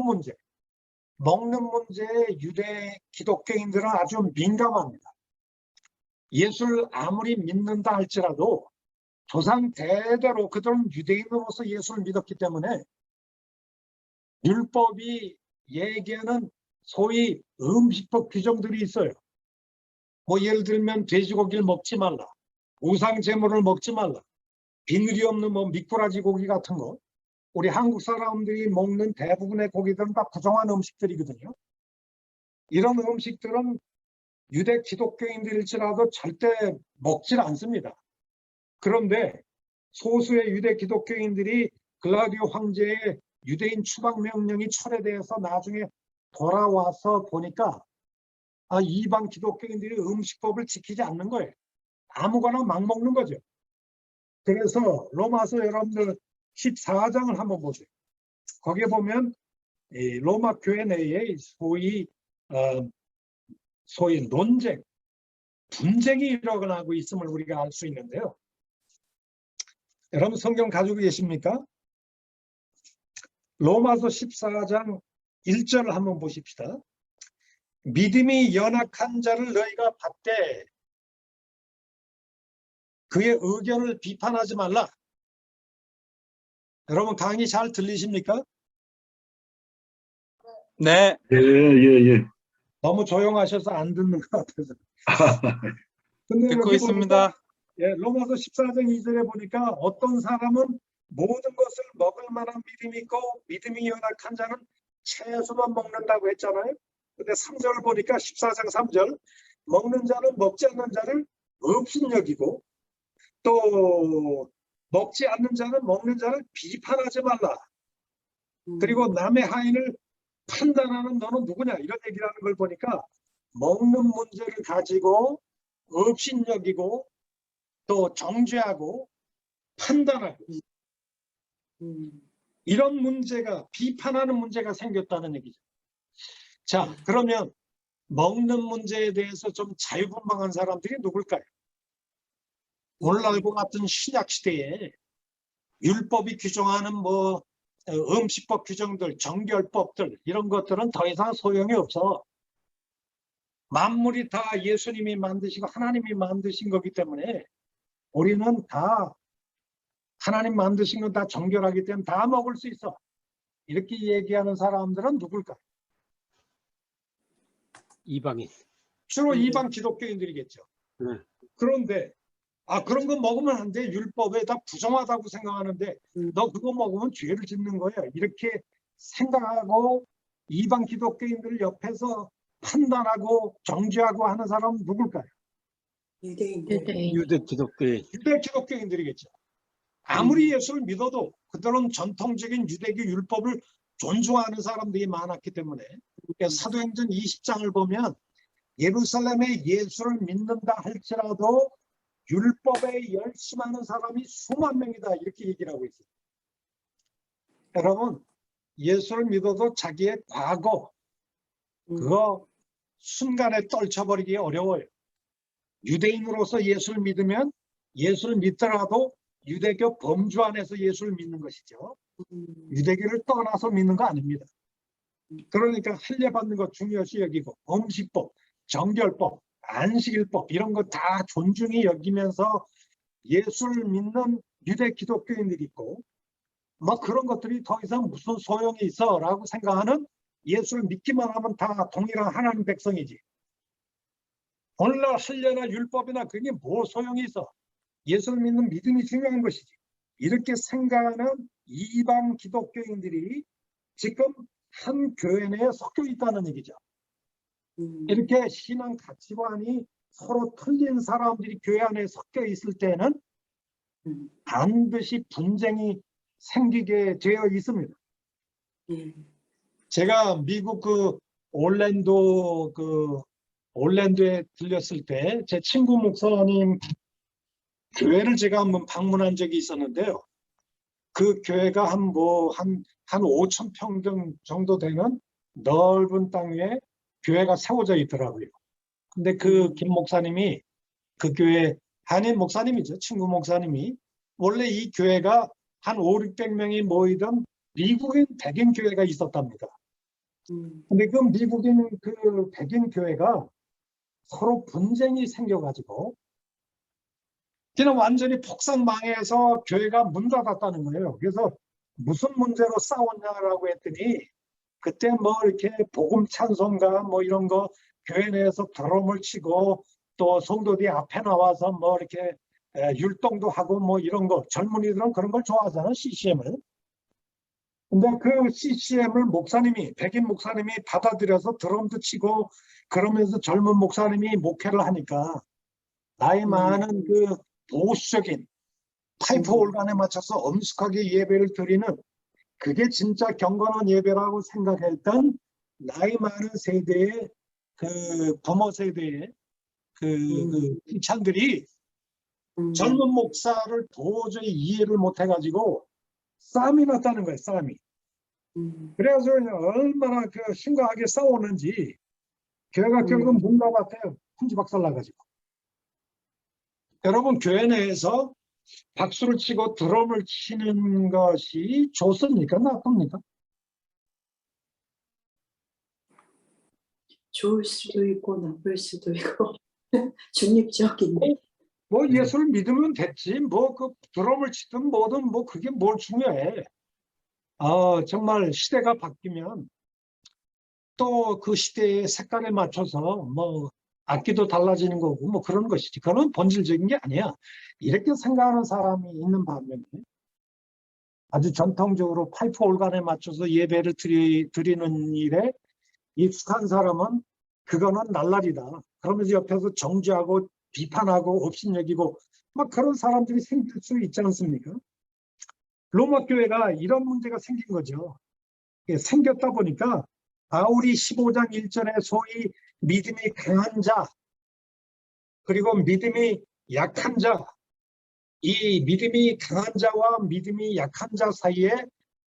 문제에 유대 기독교인들은 아주 민감합니다. 예수를 아무리 믿는다 할지라도 조상 대대로 그들은 유대인으로서 예수를 믿었기 때문에 율법이 얘기하는 소위 음식법 규정들이 있어요. 예를 들면 돼지고기를 먹지 말라, 우상 제물을 먹지 말라, 비늘이 없는 미꾸라지 고기 같은 거. 우리 한국 사람들이 먹는 대부분의 고기들은 다 부정한 음식들이거든요. 이런 음식들은 유대 기독교인들일지라도 절대 먹질 않습니다. 그런데 소수의 유대 기독교인들이 글라디오 황제의 유대인 추방 명령이 철회되어서 나중에 돌아와서 보니까 이방 기독교인들이 음식법을 지키지 않는 거예요. 아무거나 막 먹는 거죠. 그래서 로마서 여러분들 14장을 한번 보세요. 거기에 보면 이 로마 교회 내에 소위 논쟁, 분쟁이 일어나고 있음을 우리가 알 수 있는데요. 여러분 성경 가지고 계십니까? 로마서 14장 1절을 한번 보십시다. 믿음이 연약한 자를 너희가 받되 그의 의견을 비판하지 말라. 여러분 강의 잘 들리십니까? 네, 예, 예, 예. 너무 조용하셔서 안 듣는 것 같아서. 근데 듣고 여기 있습니다. 보니까, 로마서 14장 2절에 보니까 어떤 사람은 모든 것을 먹을 만한 믿음이 있고 믿음이 연약한 자는 채소만 먹는다고 했잖아요. 근데 3절을 보니까 14장 3절 먹는 자는 먹지 않는 자를 업신여기고 또 먹지 않는 자는 먹는 자를 비판하지 말라. 그리고 남의 하인을 판단하는 너는 누구냐 이런 얘기를 하는 걸 보니까 먹는 문제를 가지고 업신여기고 또 정죄하고 판단하고 이런 문제가 비판하는 문제가 생겼다는 얘기죠. 자, 그러면 먹는 문제에 대해서 좀 자유분방한 사람들이 누굴까요? 오늘날과 같은 신약 시대에 율법이 규정하는 음식법 규정들, 정결법들 이런 것들은 더 이상 소용이 없어. 만물이 다 예수님이 만드시고 하나님이 만드신 거기 때문에 우리는 다 하나님 만드신 건 다 정결하기 때문에 다 먹을 수 있어. 이렇게 얘기하는 사람들은 누굴까? 이방인. 주로 이방 기독교인들이겠죠. 네. 그런데 그런 거 먹으면 안 돼. 율법에 다 부정하다고 생각하는데 너 그거 먹으면 죄를 짓는 거야. 이렇게 생각하고 이방 기독교인들 옆에서 판단하고 정죄하고 하는 사람은 누굴까요? 유대인. 유대 기독교인. 유대 기독교인들이겠죠. 아무리 예수를 믿어도 그들은 전통적인 유대교 율법을 존중하는 사람들이 많았기 때문에 사도행전 20장을 보면 예루살렘에 예수를 믿는다 할지라도 율법에 열심하는 사람이 수만 명이다 이렇게 얘기를 하고 있어요. 여러분 예수를 믿어도 자기의 과거 그거 순간에 떨쳐버리기 어려워요. 유대인으로서 예수를 믿으면 예수를 믿더라도 유대교 범주 안에서 예수를 믿는 것이죠. 유대교를 떠나서 믿는 거 아닙니다. 그러니까 할례받는 것 중요시 여기고 음식법, 정결법, 안식일법 이런 거 다 존중히 여기면서 예수를 믿는 유대 기독교인들이 있고 그런 것들이 더 이상 무슨 소용이 있어 라고 생각하는 예수를 믿기만 하면 다 동일한 하나님 백성이지. 오늘날 할례나 율법이나 그게 뭐 소용이 있어. 예수를 믿는 믿음이 중요한 것이지. 이렇게 생각하는 이방 기독교인들이 지금 한 교회 내에 섞여 있다는 얘기죠. 이렇게 신앙 가치관이 서로 틀린 사람들이 교회 안에 섞여 있을 때는 반드시 분쟁이 생기게 되어 있습니다. 제가 미국 올랜도에 들렸을 때 제 친구 목사님 교회를 제가 한번 방문한 적이 있었는데요. 그 교회가 한 5,000평 정도 되는 넓은 땅 위에 교회가 세워져 있더라고요. 근데 그 김 목사님이 그 교회 한인 목사님이죠. 친구 목사님이 원래 이 교회가 한 500~600명이 모이던 미국인 백인 교회가 있었답니다. 근데 그 미국인 그 백인 교회가 서로 분쟁이 생겨가지고 그냥 완전히 폭삭망해서 교회가 문 닫았다는 거예요. 그래서 무슨 문제로 싸웠냐라고 했더니 그때 이렇게 복음 찬송가 이런 거 교회 내에서 드럼을 치고 또 성도들이 앞에 나와서 이렇게 율동도 하고 이런 거 젊은이들은 그런 걸 좋아하잖아요. CCM을. 근데 그 CCM을 백인 목사님이 받아들여서 드럼도 치고 그러면서 젊은 목사님이 목회를 하니까 나이 많은 그 보수적인 파이프 올간에 맞춰서 엄숙하게 예배를 드리는 그게 진짜 경건한 예배라고 생각했던 나이 많은 세대의 그 부모 세대의 그 크리스찬들이 젊은 목사를 도저히 이해를 못 해가지고 싸움이 났다는 거예요. 싸움이. 그래서 얼마나 심각하게 싸우는지 교회가 결국 문 닫았대요. hun지박살 나가지고. 여러분 교회 내에서 박수를 치고 드럼을 치는 것이 좋습니까? 나쁩니까? 좋을 수도 있고 나쁠 수도 있고 중립적인. 뭐 예수를 믿으면 됐지. 뭐 그 드럼을 치든 뭐든 뭐 그게 뭘 중요해. 정말 시대가 바뀌면 또 그 시대의 색깔에 맞춰서 뭐 악기도 달라지는 거고 뭐 그런 것이지. 그건 본질적인 게 아니야. 이렇게 생각하는 사람이 있는 반면에 아주 전통적으로 파이프 올간에 맞춰서 예배를 드리는 일에 익숙한 사람은 그거는 날라리다. 그러면서 옆에서 정죄하고 비판하고 업신여기고 막 그런 사람들이 생길 수 있지 않습니까? 로마 교회가 이런 문제가 생긴 거죠. 생겼다 보니까 바울이 15장 1절에 소위 믿음이 강한 자 그리고 믿음이 약한 자, 이 믿음이 강한 자와 믿음이 약한 자 사이에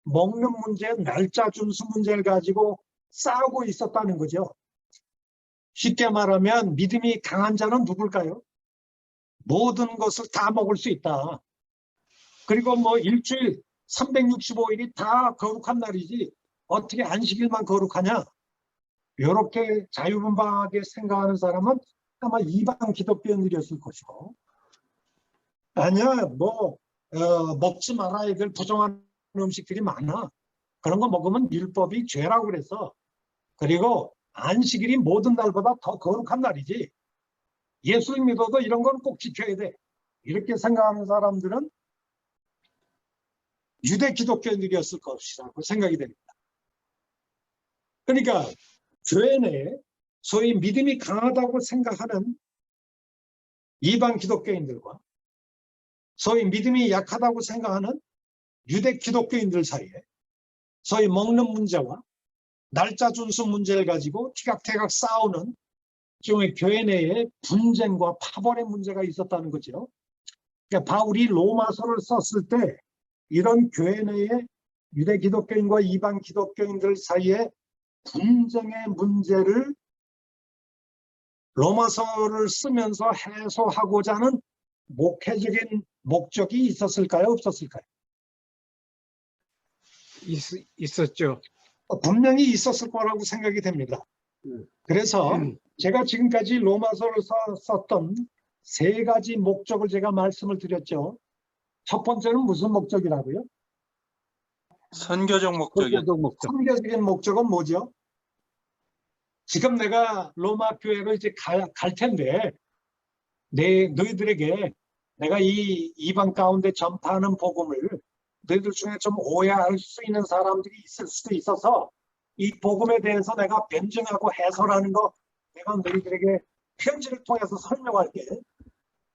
먹는 문제, 날짜 준수 문제를 가지고 싸우고 있었다는 거죠. 쉽게 말하면 믿음이 강한 자는 누굴까요? 모든 것을 다 먹을 수 있다. 그리고 뭐 일주일 365일이 다 거룩한 날이지 어떻게 안식일만 거룩하냐? 이렇게 자유분방하게 생각하는 사람은 아마 이방 기독교인들이었을 것이고 아니야 뭐 먹지 말아야 될 부정한 음식들이 많아. 그런 거 먹으면 율법이 죄라고 그래서. 그리고 안식일이 모든 날보다 더 거룩한 날이지. 예수를 믿어도 이런 건 꼭 지켜야 돼. 이렇게 생각하는 사람들은 유대 기독교인들이었을 것이라고 생각이 됩니다. 그러니까 교회 내에 소위 믿음이 강하다고 생각하는 이방 기독교인들과 소위 믿음이 약하다고 생각하는 유대 기독교인들 사이에 소위 먹는 문제와 날짜 준수 문제를 가지고 티각태각 싸우는 일종의 교회 내에 분쟁과 파벌의 문제가 있었다는 거죠. 그러니까 바울이 로마서를 썼을 때 이런 교회 내에 유대 기독교인과 이방 기독교인들 사이에 분쟁의 문제를 로마서를 쓰면서 해소하고자 하는 목회적인 목적이 있었을까요? 없었을까요? 있었죠. 분명히 있었을 거라고 생각이 됩니다. 그래서 제가 지금까지 로마서를 썼던 세 가지 목적을 제가 말씀을 드렸죠. 첫 번째는 무슨 목적이라고요? 선교적 목적이요. 선교적 목적. 선교적인 목적은 뭐죠? 지금 내가 로마 교회로 이제 갈 텐데 너희들에게 내가 이 이방 가운데 전파하는 복음을 너희들 중에 좀 오해할 수 있는 사람들이 있을 수도 있어서 이 복음에 대해서 내가 변증하고 해설하는 거 내가 너희들에게 편지를 통해서 설명할게.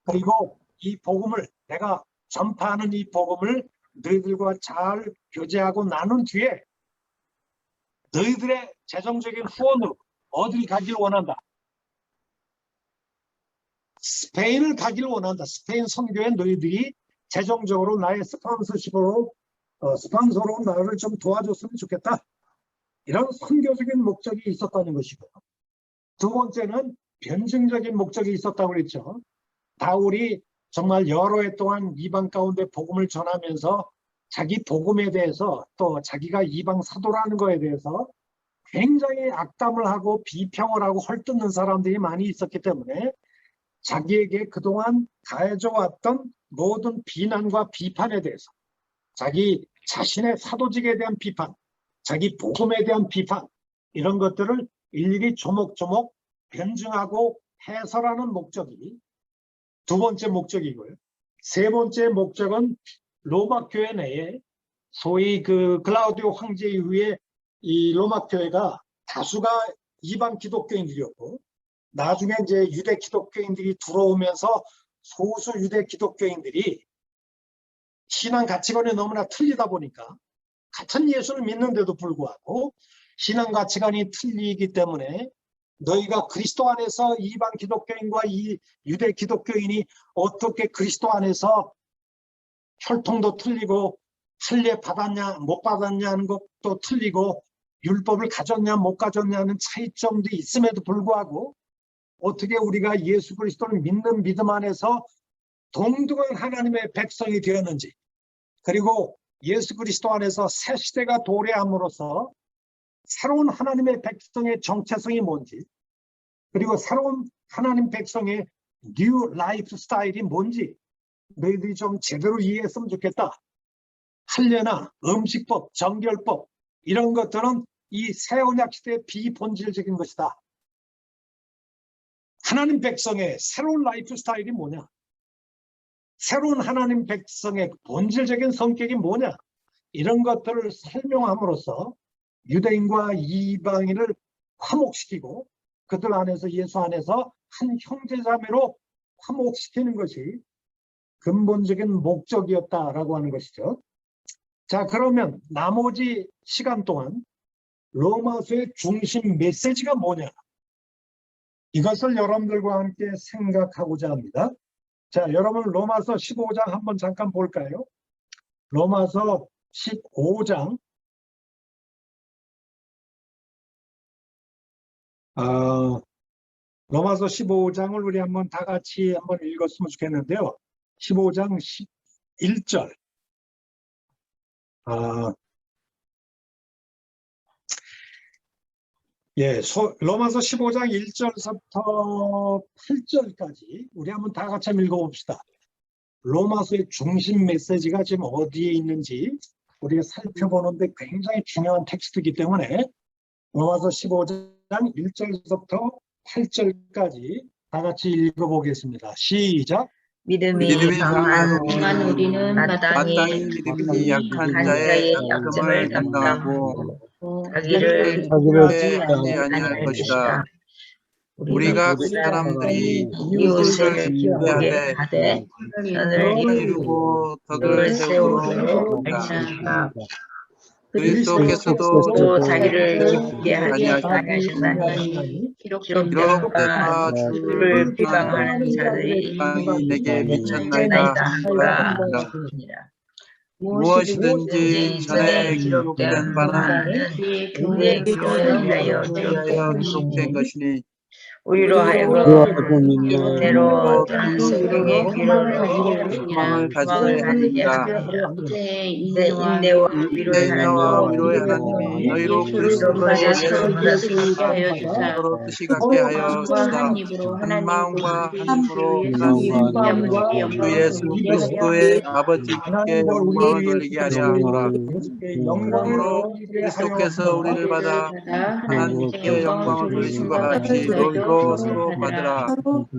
그리고 이 복음을 내가 전파하는 이 복음을 너희들과 잘 교제하고 나눈 뒤에 너희들의 재정적인 후원으로 어딜 가길 원한다. 스페인을 가길 원한다. 스페인 선교에 너희들이 재정적으로 나의 스폰서로 나를 좀 도와줬으면 좋겠다. 이런 선교적인 목적이 있었다는 것이고 두 번째는 변증적인 목적이 있었다고 그랬죠. 바울이 정말 여러 해 동안 이방 가운데 복음을 전하면서 자기 복음에 대해서 또 자기가 이방 사도라는 거에 대해서 굉장히 악담을 하고 비평을 하고 헐뜯는 사람들이 많이 있었기 때문에 자기에게 그동안 가해져왔던 모든 비난과 비판에 대해서 자기 자신의 사도직에 대한 비판, 자기 복음에 대한 비판 이런 것들을 일일이 조목조목 변증하고 해설하는 목적이 두 번째 목적이고요. 세 번째 목적은 로마 교회 내에 소위 그 글라우디오 황제 이후에 이 로마 교회가 다수가 이방 기독교인들이었고 나중에 이제 유대 기독교인들이 들어오면서 소수 유대 기독교인들이 신앙 가치관이 너무나 틀리다 보니까 같은 예수를 믿는데도 불구하고 신앙 가치관이 틀리기 때문에 너희가 그리스도 안에서 이방 기독교인과 이 유대 기독교인이 어떻게 그리스도 안에서 혈통도 틀리고 할례 받았냐 못 받았냐는 것도 틀리고 율법을 가졌냐 못 가졌냐는 차이점도 있음에도 불구하고 어떻게 우리가 예수 그리스도를 믿는 믿음 안에서 동등한 하나님의 백성이 되었는지 그리고 예수 그리스도 안에서 새 시대가 도래함으로써 새로운 하나님의 백성의 정체성이 뭔지 그리고 새로운 하나님 백성의 뉴 라이프 스타일이 뭔지 너희들이 좀 제대로 이해했으면 좋겠다. 할례나 음식법, 정결법 이런 것들은 이 새 언약 시대의 비본질적인 것이다. 하나님 백성의 새로운 라이프 스타일이 뭐냐? 새로운 하나님 백성의 본질적인 성격이 뭐냐? 이런 것들을 설명함으로써 유대인과 이방인을 화목시키고 그들 안에서 예수 안에서 한 형제자매로 화목시키는 것이 근본적인 목적이었다라고 하는 것이죠. 자, 그러면 나머지 시간 동안 로마서의 중심 메시지가 뭐냐? 이것을 여러분들과 함께 생각하고자 합니다. 자, 여러분 로마서 15장 한번 잠깐 볼까요? 로마서 15장 로마서 15장을 우리 한번 다 같이 한번 읽었으면 좋겠는데요. 15장 11절. 로마서 15장 1절부터 8절까지 우리 한번 다 같이 한번 읽어봅시다. 로마서의 중심 메시지가 지금 어디에 있는지 우리가 살펴보는데 굉장히 중요한 텍스트이기 때문에 로마서 15장 1절부터 8절까지 다 같이 읽어보겠습니다. 시작. 믿음이 강한 우리는 마땅히 믿음이 약한 자의 약점을 담당하고 자기를 자기를 아니할 것이다. 우리가 그 사람들이 이웃을 기대하되 선을 이루고 덕을 세우도록 할지니라. 그리스도께서도 또 자기를 기쁘게 하지 아니하시나니 아니하시나니 기록되어 기록되었다. 주를 주를 비방하는 자들이 비방이 내게 미쳤나이다 미쳤나이다 하니라. 하니라. 무엇이든지 전에 기록된 바는 우리의 교훈을 위하여 기록된 것이니 우리로 하여금 인내로 어떤 성경의 귀를 소망을 가지게 가지게 하니라. 내 인내와 위로의 인내와 위로의 하나님이 하나님이 너희로 그리스도의 그리스도를 하여 주사 서로 뜻이 같게 하여 주사 한 마음과 한 힘으로 하나님 주 예수 그리스도의 아버지께 영광을 돌리게 하려 하노라. 그러므로 그리스도께서 우리를 받아 하나님께 영광을 돌리신 것 같이 너희도 서로 받으라.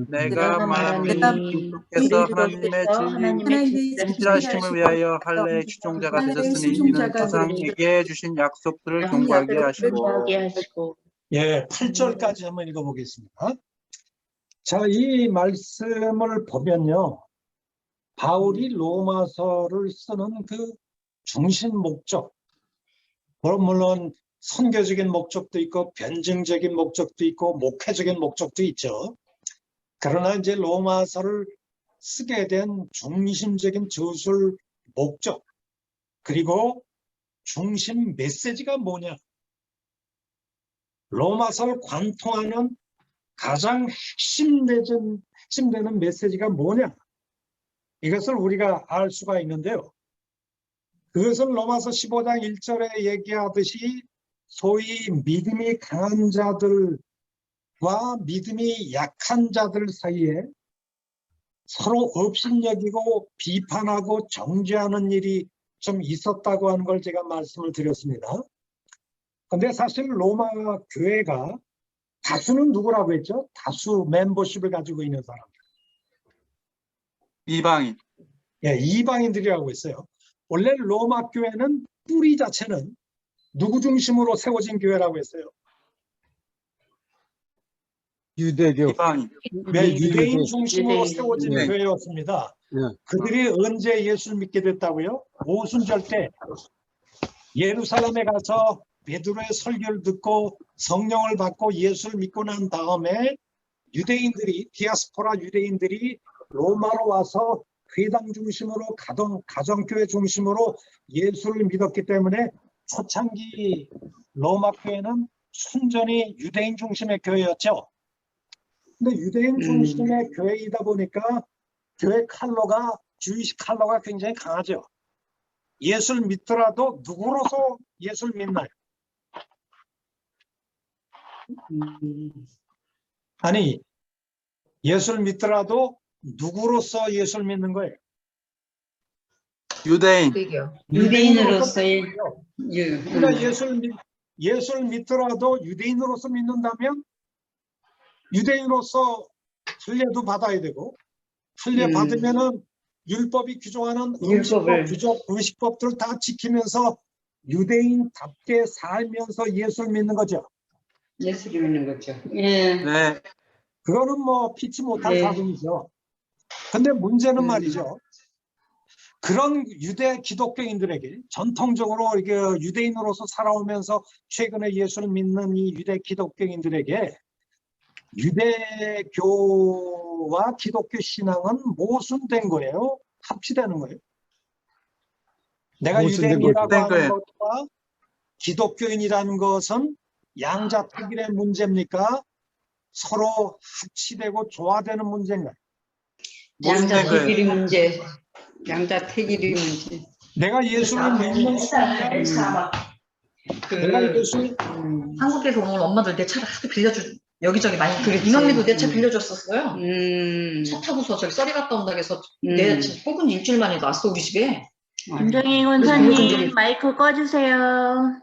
내가 말하노니 그리스도께서 하나님의 진실하심을 위하여 할례의 추종자가 되셨으니 이는 조상에게 주신 약속들을 경고하게 하시고. 8절까지 한번 읽어보겠습니다. 자, 이 말씀을 보면요. 바울이 로마서를 쓰는 그 중심 목적, 물론 선교적인 목적도 있고 변증적인 목적도 있고 목회적인 목적도 있죠. 그러나 이제 로마서를 쓰게 된 중심적인 저술 목적, 그리고 중심 메시지가 뭐냐? 로마서를 관통하는 가장 핵심되는 메시지가 뭐냐? 이것을 우리가 알 수가 있는데요. 그것은 로마서 15장 1절에 얘기하듯이 소위 믿음이 강한 자들과 믿음이 약한 자들 사이에 서로 업신여기고 비판하고 정죄하는 일이 좀 있었다고 하는 걸 제가 말씀을 드렸습니다. 근데 사실 로마 교회가 다수는 누구라고 했죠? 다수 멤버십을 가지고 있는 사람들. 이방인. 이방인들이라고 했어요. 원래 로마 교회는 뿌리 자체는 누구 중심으로 세워진 교회라고 했어요? 유대교. 이방인. 유대인 중심으로 세워진 네. 교회였습니다. 네. 그들이 언제 예수를 믿게 됐다고요? 오순절 때 예루살렘에 가서 베드로의 설교를 듣고 성령을 받고 예수를 믿고 난 다음에 유대인들이, 디아스포라 유대인들이 로마로 와서 회당 중심으로 가정교회 중심으로 예수를 믿었기 때문에 초창기 로마 교회는 순전히 유대인 중심의 교회였죠. 근데 유대인 중심의 교회이다 보니까 교회 칼로가, 주이시 칼로가 굉장히 강하죠. 예수를 믿더라도 누구로서 예수를 믿나요? 아니, 예수를 믿더라도 누구로서 예수를 믿는 거예요? 유대인. 유대인으로서의 그러니까 예수를 믿더라도 유대인으로서 믿는다면 유대인으로서 할례도 받아야 되고, 할례 받으면은 율법이 규정하는 율법을. 의식법들을 다 지키면서 유대인답게 살면서 예수를 믿는 거죠. 예수를 믿는 거죠. 예. 네. 그거는 뭐 피치 못할 네. 사정이죠. 근데 문제는 말이죠. 그런 유대 기독교인들에게 전통적으로 이게 유대인으로서 살아오면서 최근에 예수를 믿는 이 유대 기독교인들에게 유대교와 기독교 신앙은 모순된 거예요? 합치되는 거예요? 내가 모순된 유대인이라고 거죠. 하는 것과 기독교인이라는 것은 양자택일의 문제입니까? 서로 합치되고 조화되는 문제인가요? 양자택일의 문제. 양자택일의 문제. 내가 예수를 믿는 순간 내가 예수 한국에서 온 엄마들 내 차를 하도 여기저기 많이 이남미도 내 차 빌려줬었어요. 차 타고서 저기 썰이 갔다 온다고 해서 내 차 뽑은 일주일 만에 왔어 우리 집에. 김정희 권사님, 마이크 꺼주세요.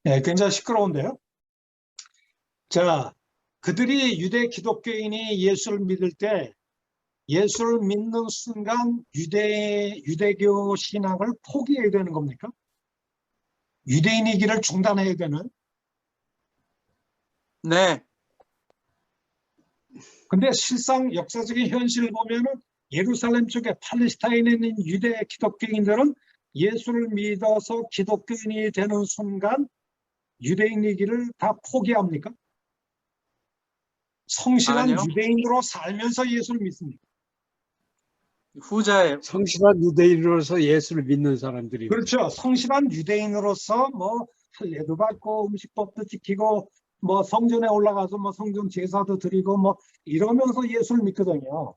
네, 굉장히 시끄러운데요. 자, 그들이 유대 기독교인이 예수를 믿을 때 예수를 믿는 순간 유대교 신앙을 포기해야 되는 겁니까? 유대인이기를 중단해야 되는? 네. 근데 실상 역사적인 현실을 보면은 예루살렘 쪽에 팔레스타인에 있는 유대 기독교인들은 예수를 믿어서 기독교인이 되는 순간 유대인이기를 다 포기합니까? 성실한 아니요. 유대인으로 살면서 예수를 믿습니다. 후자예요. 성실한 유대인으로서 예수를 믿는 사람들이 그렇죠. 성실한 유대인으로서 뭐 할례도 받고 음식법도 지키고 뭐 성전에 올라가서 뭐 성전 제사도 드리고 뭐 이러면서 예수를 믿거든요.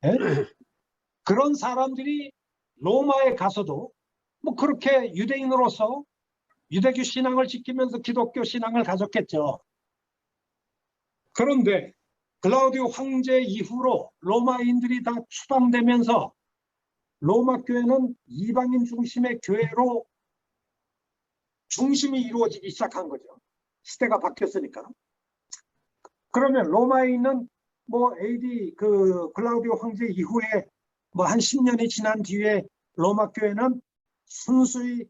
예? 그런 사람들이 로마에 가서도 뭐 그렇게 유대인으로서 유대교 신앙을 지키면서 기독교 신앙을 가졌겠죠. 그런데 글라우디오 황제 이후로 로마인들이 다 추방되면서 로마 교회는 이방인 중심의 교회로 중심이 이루어지기 시작한 거죠. 시대가 바뀌었으니까. 그러면 로마에 있는 뭐 AD 그 글라우디오 황제 이후에 뭐 한 10년이 지난 뒤에 로마 교회는 순수히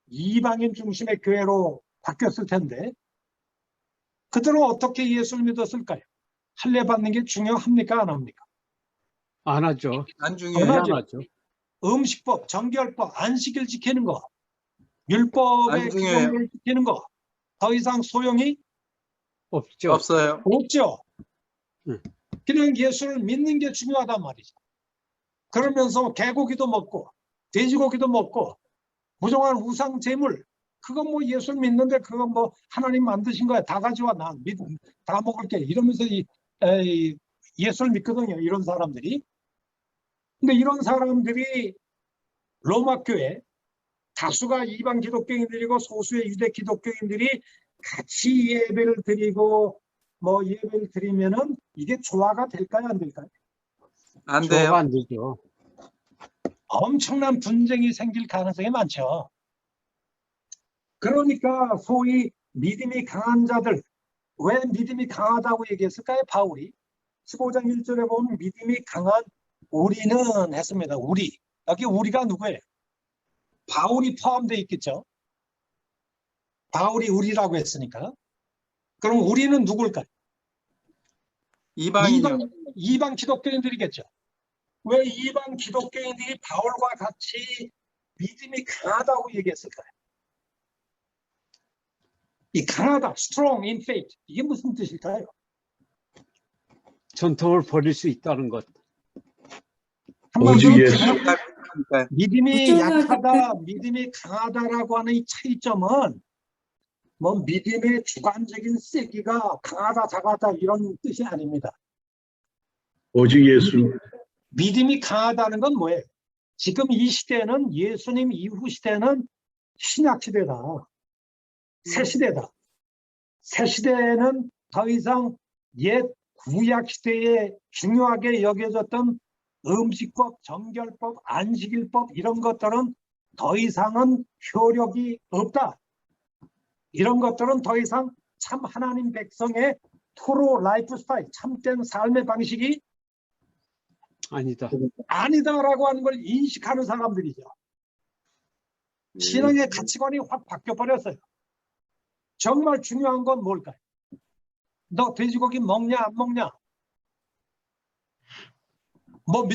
이방인 중심의 교회로 바뀌었을 텐데 그들은 어떻게 예수를 믿었을까요? 할례 받는 게 중요합니까? 안 합니까? 안 하죠. 안 중요해요. 안 하죠. 안 하죠. 음식법, 정결법, 안식일 지키는 거, 율법의 안 중요해요. 규정을 지키는 거, 더 이상 소용이 없죠. 없어요. 없죠. 응. 그냥 예수를 믿는 게 중요하단 말이죠. 그러면서 개고기도 먹고 돼지고기도 먹고 부정한 우상 제물 그건 뭐 예수를 믿는데 그건 뭐 하나님 만드신 거야. 다 가져와 다 먹을게 이러면서 예수를 믿거든요. 이런 사람들이. 근데 이런 사람들이 로마 교회 다수가 이방 기독교인들이고 소수의 유대 기독교인들이 같이 예배를 드리고 뭐 예배를 드리면은 이게 조화가 될까요? 안 될까요? 안 조화가 돼요. 안 되죠. 엄청난 분쟁이 생길 가능성이 많죠. 그러니까 소위 믿음이 강한 자들, 왜 믿음이 강하다고 얘기했을까요? 바울이 15장 1절에 보면 믿음이 강한 우리는 했습니다. 우리. 여기 우리가 누구예요? 바울이 포함되어 있겠죠. 바울이 우리라고 했으니까. 그럼 우리는 누굴까요? 이방인이요. 이방 기독교인들이겠죠. 왜 이방 기독교인들이 바울과 같이 믿음이 강하다고 얘기했을까요? 이 강하다, strong in faith, 이게 무슨 뜻일까요? 전통을 버릴 수 있다는 것. 한마디로 그러니까 믿음이 약하다, 믿음이 강하다라고 하는 이 차이점은 뭐 믿음의 주관적인 세기가 강하다, 작하다 이런 뜻이 아닙니다. 오직 예수. 믿음이 강하다는 건 뭐예요? 지금 이 시대는 예수님 이후 시대는 신약 시대다. 새 시대다. 새 시대에는 더 이상 옛 구약 시대에 중요하게 여겨졌던 음식법, 정결법, 안식일법 이런 것들은 더 이상은 효력이 없다. 이런 것들은 더 이상 참 하나님 백성의 토로 라이프 스타일, 참된 삶의 방식이 아니다. 아니다라고 하는 걸 인식하는 사람들이죠. 신앙의 가치관이 확 바뀌어버렸어요. 정말 중요한 건 뭘까요? 너 돼지고기 먹냐 안 먹냐? 뭐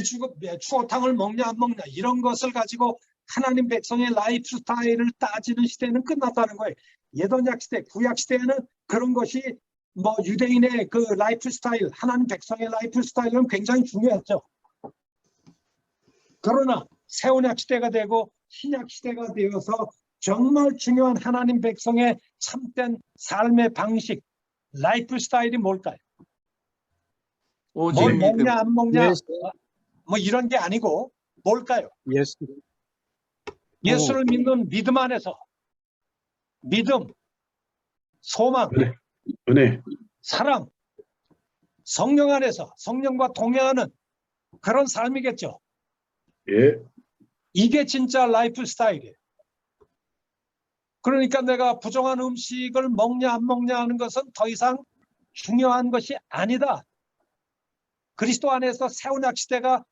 추어탕을 먹냐 안 먹냐? 이런 것을 가지고 하나님 백성의 라이프 스타일을 따지는 시대는 끝났다는 거예요. 예언약 시대, 구약 시대에는 그런 것이 뭐 유대인의 그 라이프 스타일, 하나님 백성의 라이프 스타일은 굉장히 중요했죠. 그러나 새언약 시대가 되고 신약 시대가 되어서 정말 중요한 하나님 백성의 참된 삶의 방식, 라이프 스타일이 뭘까요? 오직 뭘 믿음. 먹냐 안 먹냐 예수. 뭐 이런 게 아니고 뭘까요? 예수. 예수를 믿는 믿음 안에서 믿음, 소망, 은혜. 사랑, 성령 안에서 성령과 동행하는 그런 삶이겠죠. 예. 이게 진짜 라이프 스타일이에요. 그러니까 내가 부정한 음식을 먹냐 안 먹냐 하는 것은 더 이상 중요한 것이 아니다. 그리스도 안에서 새언약 시대가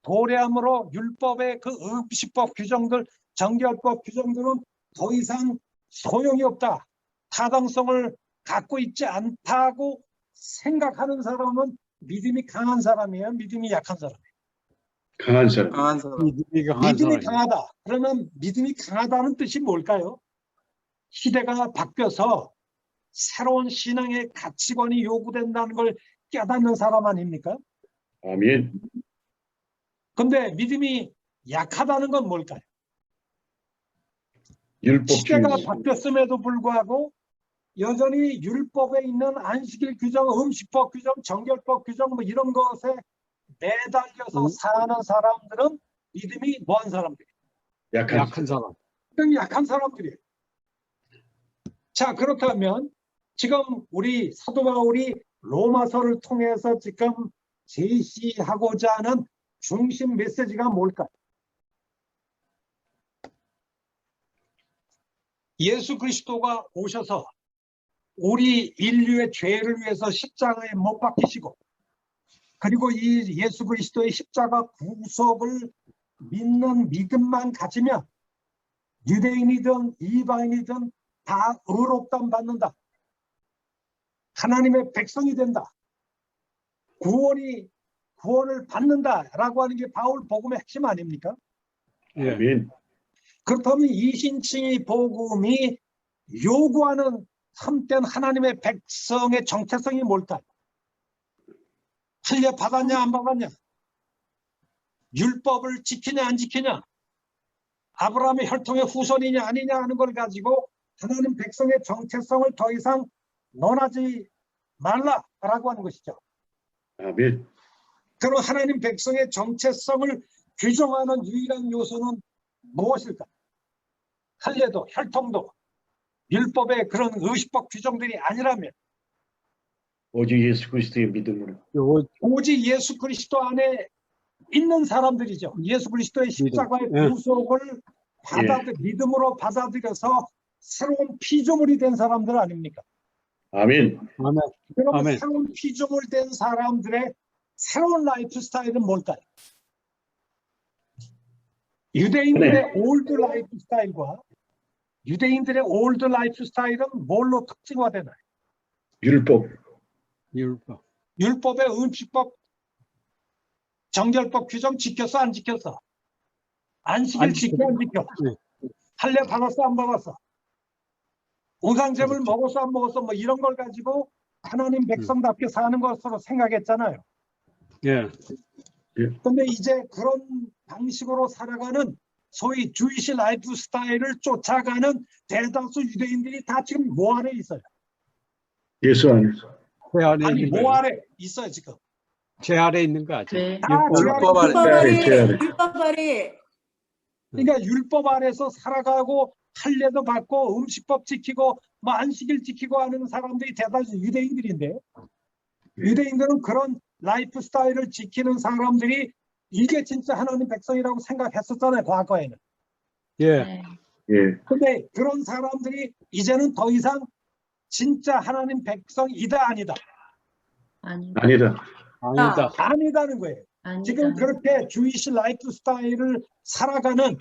도래함으로 율법의 그 음식법 규정들, 정결법 규정들은 더 이상 소용이 없다. 타당성을 갖고 있지 않다고 생각하는 사람은 믿음이 강한 사람이에요? 믿음이 약한 사람이에요? 강한 사람. 강한 사람. 믿음이 강한 믿음이 사람이. 강하다. 그러면 믿음이 강하다는 뜻이 뭘까요? 시대가 바뀌어서 새로운 신앙의 가치관이 요구된다는 걸 깨닫는 사람 아닙니까? 아멘. 근데 믿음이 약하다는 건 뭘까요? 율법주의. 시대가 바뀌었음에도 불구하고 여전히 율법에 있는 안식일 규정, 음식법 규정, 정결법 규정 뭐 이런 것에 매달려서 사는 사람들은 믿음이 뭐한 사람들이에요? 약한 사람. 굉장히 약한 사람들이에요. 자, 그렇다면 지금 우리 사도 바울이 로마서를 통해서 지금 제시하고자 하는 중심 메시지가 뭘까요? 예수 그리스도가 오셔서 우리 인류의 죄를 위해서 십자가에 못 박히시고 그리고 이 예수 그리스도의 십자가 구속을 믿는 믿음만 가지면 유대인이든 이방인이든 다 의롭다함 받는다. 하나님의 백성이 된다. 구원을 받는다라고 하는 게 바울 복음의 핵심 아닙니까? 예. 아멘. 그렇다면 이신칭의 복음이 요구하는 참된 하나님의 백성의 정체성이 뭘까요? 할례 받았냐 안 받았냐? 율법을 지키냐 안 지키냐? 아브라함의 혈통의 후손이냐 아니냐 하는 걸 가지고 하나님 백성의 정체성을 더 이상 논하지 말라라고 하는 것이죠. 아멘. 그럼 하나님 백성의 정체성을 규정하는 유일한 요소는 무엇일까? 할례도 혈통도 율법의 그런 의식법 규정들이 아니라면 오직 예수 그리스도의 믿음으로. 오직 예수 그리스도 안에 있는 사람들이죠. 예수 그리스도의 십자가의 예. 구속을 믿음으로 받아들여서 새로운 피조물이 된 사람들 아닙니까? 아멘. 아멘. 그러면 아멘. 새로운 피조물 된 사람들의 새로운 라이프 스타일은 뭘까요? 유대인들의 올드 라이프 스타일과 유대인들의 올드 라이프 스타일은 뭘로 특징화되나요? 율법. 율법. 율법의 음식법, 정결법 규정 지켰어 안 지켰어? 안식일 안 지켜 안 지켜? 네. 할례 받았어 안 받았어? 우상제물 그렇죠. 먹었어 안 먹었어? 뭐 이런 걸 가지고 하나님 백성답게 사는 것으로 생각했잖아요. 예. 근데 이제 그런 방식으로 살아가는 소위 주이시 라이프 스타일을 쫓아가는 대다수 유대인들이 다 지금 뭐 안에 있어요? 예수 안에서. 제 안에 아니 있는 뭐 거예요. 안에 있어요 지금? 제 아래 있는 거 아직. 네. 다 율법 안에. 제 아래, 제 아래. 율법 아래. 그러니까 율법 안에서 살아가고 할례도 받고 음식법 지키고 뭐 안식일 지키고 하는 사람들이 대다수 유대인들인데 유대인들은 그런 라이프 스타일을 지키는 사람들이 이게 진짜 하나님 백성이라고 생각했었잖아요, 과거에는. 예. 네. 예. 근데 그런 사람들이 이제는 더 이상 진짜 하나님 백성이다 아니다. 아니다. 아니다. 아니다. 아니다는 거예요. 지금 그렇게 주이시 라이프 스타일을 살아가는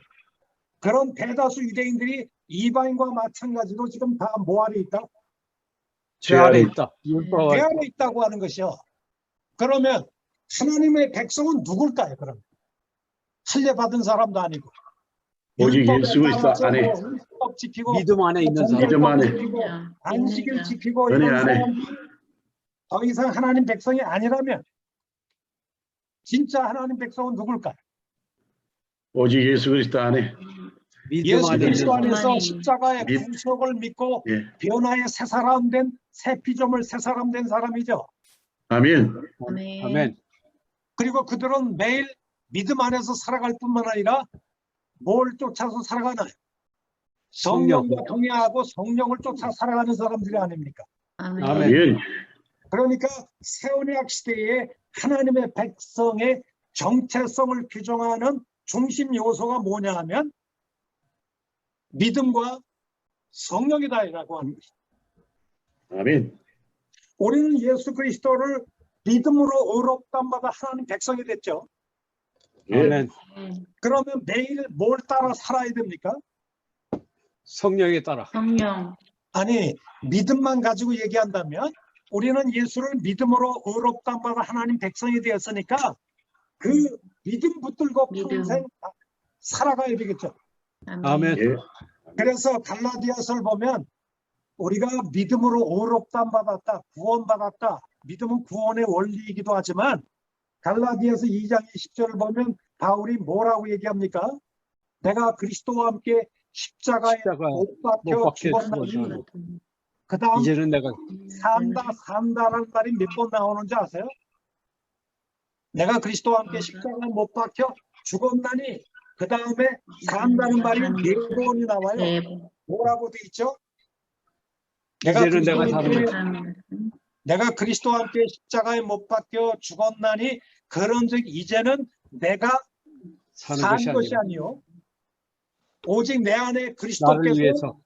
그런 대다수 유대인들이 이방인과 마찬가지로 지금 다 뭐 아래 있다? 죄 아래 있다. 배 율법 아래 있다고 하는 것이요. 그러면 하나님의 백성은 누굴까요? 그럼 할례받은 사람도 아니고 오직 율법에 예수 그리스도 따라서 안에 뭐 율법 지키고 믿음 안에 있는 사람. 믿음 안에 지키고 안식일 믿느냐. 지키고 은혜 이런 안에. 사람들이 더 이상 하나님 백성이 아니라면 진짜 하나님 백성은 누굴까요? 오직 예수 그리스도 안에 믿음 예수 안에 있는 그리스도 사람. 안에서 사람. 십자가의 믿- 구속을 믿고 예. 변화의 새 사람 된 새 피조물 새 사람 된 사람이죠. 아멘. 아멘. 아멘. 그리고 그들은 매일 믿음 안에서 살아갈 뿐만 아니라 뭘 쫓아서 살아가나요? 성령과 동의하고 성령을 쫓아 살아가는 사람들이 아닙니까? 아멘. 아멘. 아멘. 그러니까 새 언약 시대에 하나님의 백성의 정체성을 규정하는 중심 요소가 뭐냐 하면 믿음과 성령이다라고 하는 것입니다. 아멘. 우리는 예수 그리스도를 믿음으로 의롭다는 바가 하나님 백성이 됐죠. 예. 아멘. 그러면 매일 뭘 따라 살아야 됩니까? 성령에 따라. 성령. 아니, 믿음만 가지고 얘기한다면 우리는 예수를 믿음으로 의롭다는 바가 하나님 백성이 되었으니까 그 믿음 붙들고 믿음. 평생 살아가야 되겠죠. 아멘. 예. 그래서 갈라디아서를 보면 우리가 믿음으로 의롭다는 받았다, 구원받았다. 믿음은 구원의 원리이기도 하지만 갈라디아서 2장 20절을 보면 바울이 뭐라고 얘기합니까? 내가 그리스도와 함께 십자가에 십자가에 못 박혀 못 박혀 죽었나니 죽었나니. 그 다음 이제는 내가 산다라는 말이 몇 번 나오는지 아세요? 내가 그리스도와 함께 십자가에 못 박혀 죽었나니 그 다음에 산다는 말이 4번이 나와요. 네. 뭐라고 돼 있죠? 이제는 내가 내가 그리스도와 함께 십자가에 못 박혀 죽었나니 그런즉 이제는 내가 사는 사는 것이 것이 아니라 아니요 오직 내 안에 나를 그리스도께서 위해서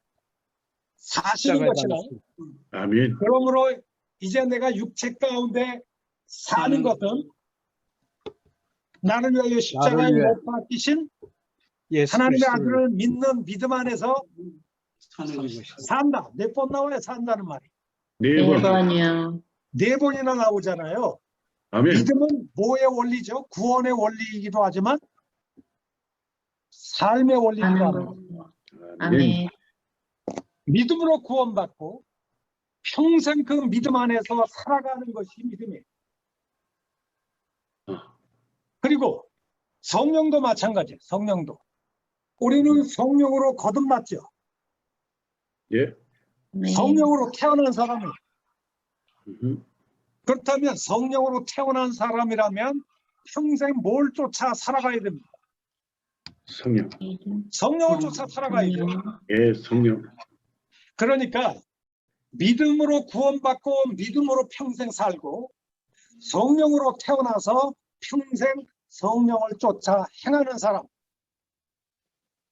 사시는 십자가에 것이라. 달렸습니다. 아멘. 그러므로 이제 내가 육체 가운데 사는 것은 나를 위하여 십자가에 나를 위해. 못 박히신 예수 하나님의 그리스도를 아들을 믿는 믿음 안에서 사는 것이. 산다. 몇 번 나와요? 산다는 말이. 네 네 번. 번이요. 4번이나 나오잖아요. 아멘. 믿음은 뭐의 원리죠? 구원의 원리이기도 하지만 삶의 원리이기도 아는 합니다. 거. 아멘. 아멘. 믿음으로 구원받고 평생 그 믿음 안에서 살아가는 것이 믿음이에요. 그리고 성령도 마찬가지예요. 성령도. 우리는 성령으로 거듭났죠. 예. 네. 성령으로 태어난 사람이에요. 음. 그렇다면 성령으로 태어난 사람이라면 평생 뭘 쫓아 살아가야 됩니다. 성령. 성령을 쫓아 살아가야 돼요. 예, 성령. 그러니까 믿음으로 구원받고 믿음으로 평생 살고 성령으로 태어나서 평생 성령을 쫓아 행하는 사람.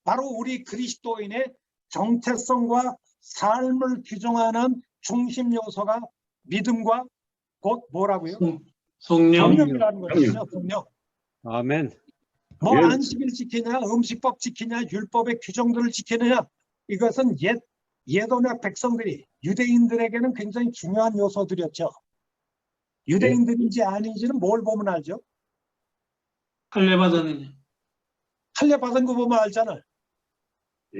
바로 우리 그리스도인의 정체성과 삶을 규정하는 중심 요소가 믿음과 곧 뭐라고요? 성령이라는 것이죠. 성령. 아멘. 뭐 예. 안식일 지키냐, 음식법 지키냐, 율법의 규정들을 지키느냐, 이것은 옛 언약 백성들이 유대인들에게는 굉장히 중요한 요소들이었죠. 유대인들인지 아닌지는 뭘 보면 알죠? 할례받았느냐? 할례 받은 거 보면 알잖아요.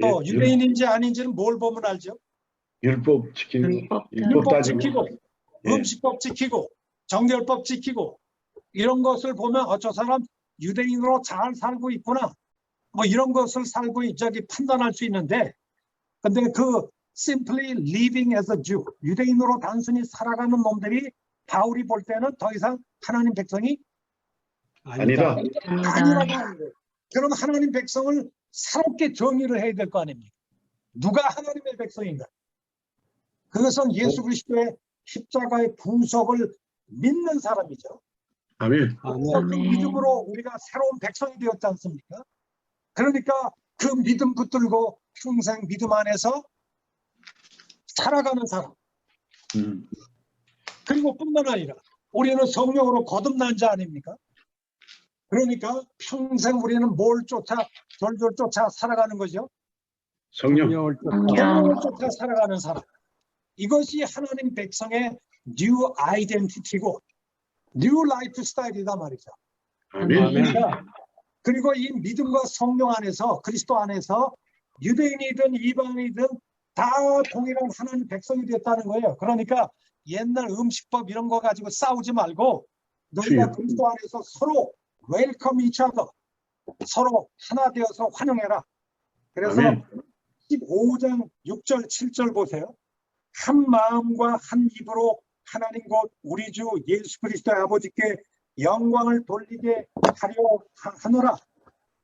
또 예. 유대인인지 아닌지는 뭘 보면 알죠? 율법 지키는 거. 율법 율법 율법 따지고. 지키고, 예. 음식법 지키고, 정결법 지키고 이런 것을 보면 저 사람 유대인으로 잘 살고 있구나. 뭐 이런 것을 판단할 수 있는데, 근데 그 simply living as a Jew, 유대인으로 단순히 살아가는 놈들이 바울이 볼 때는 더 이상 하나님 백성이 아니다. 아니라고 하는 거예요. 그럼 하나님 백성을 새롭게 정의를 해야 될 거 아닙니까? 누가 하나님의 백성인가? 그것은 예수 그리스도의 십자가의 구속을 믿는 사람이죠. 아멘. 그래서 그 아멘. 믿음으로 우리가 새로운 백성이 되었지 않습니까? 그러니까 그 믿음 붙들고 평생 믿음 안에서 살아가는 사람. 그리고 뿐만 아니라 우리는 성령으로 거듭난 자 아닙니까? 그러니까 평생 우리는 뭘 쫓아 졸졸 쫓아 살아가는 거죠. 성령. 성령을 성령을 쫓아 살아가는 사람. 이것이 하나님 백성의 뉴 아이덴티티고 뉴 라이프 스타일이다 말이죠. 아멘. 아멘. 그리고 이 믿음과 성령 안에서 그리스도 안에서 유대인이든 이방인이든 다 동일한 하나님 백성이 됐다는 거예요. 그러니까 옛날 음식법 이런 거 가지고 싸우지 말고 너희가 주여. 그리스도 안에서 서로 웰컴 이치 어더, 서로 하나 되어서 환영해라. 그래서 아멘. 15장 6절 7절 보세요. 한 마음과 한 입으로 하나님 곧 우리 주 예수 그리스도의 아버지께 영광을 돌리게 하려 하노라.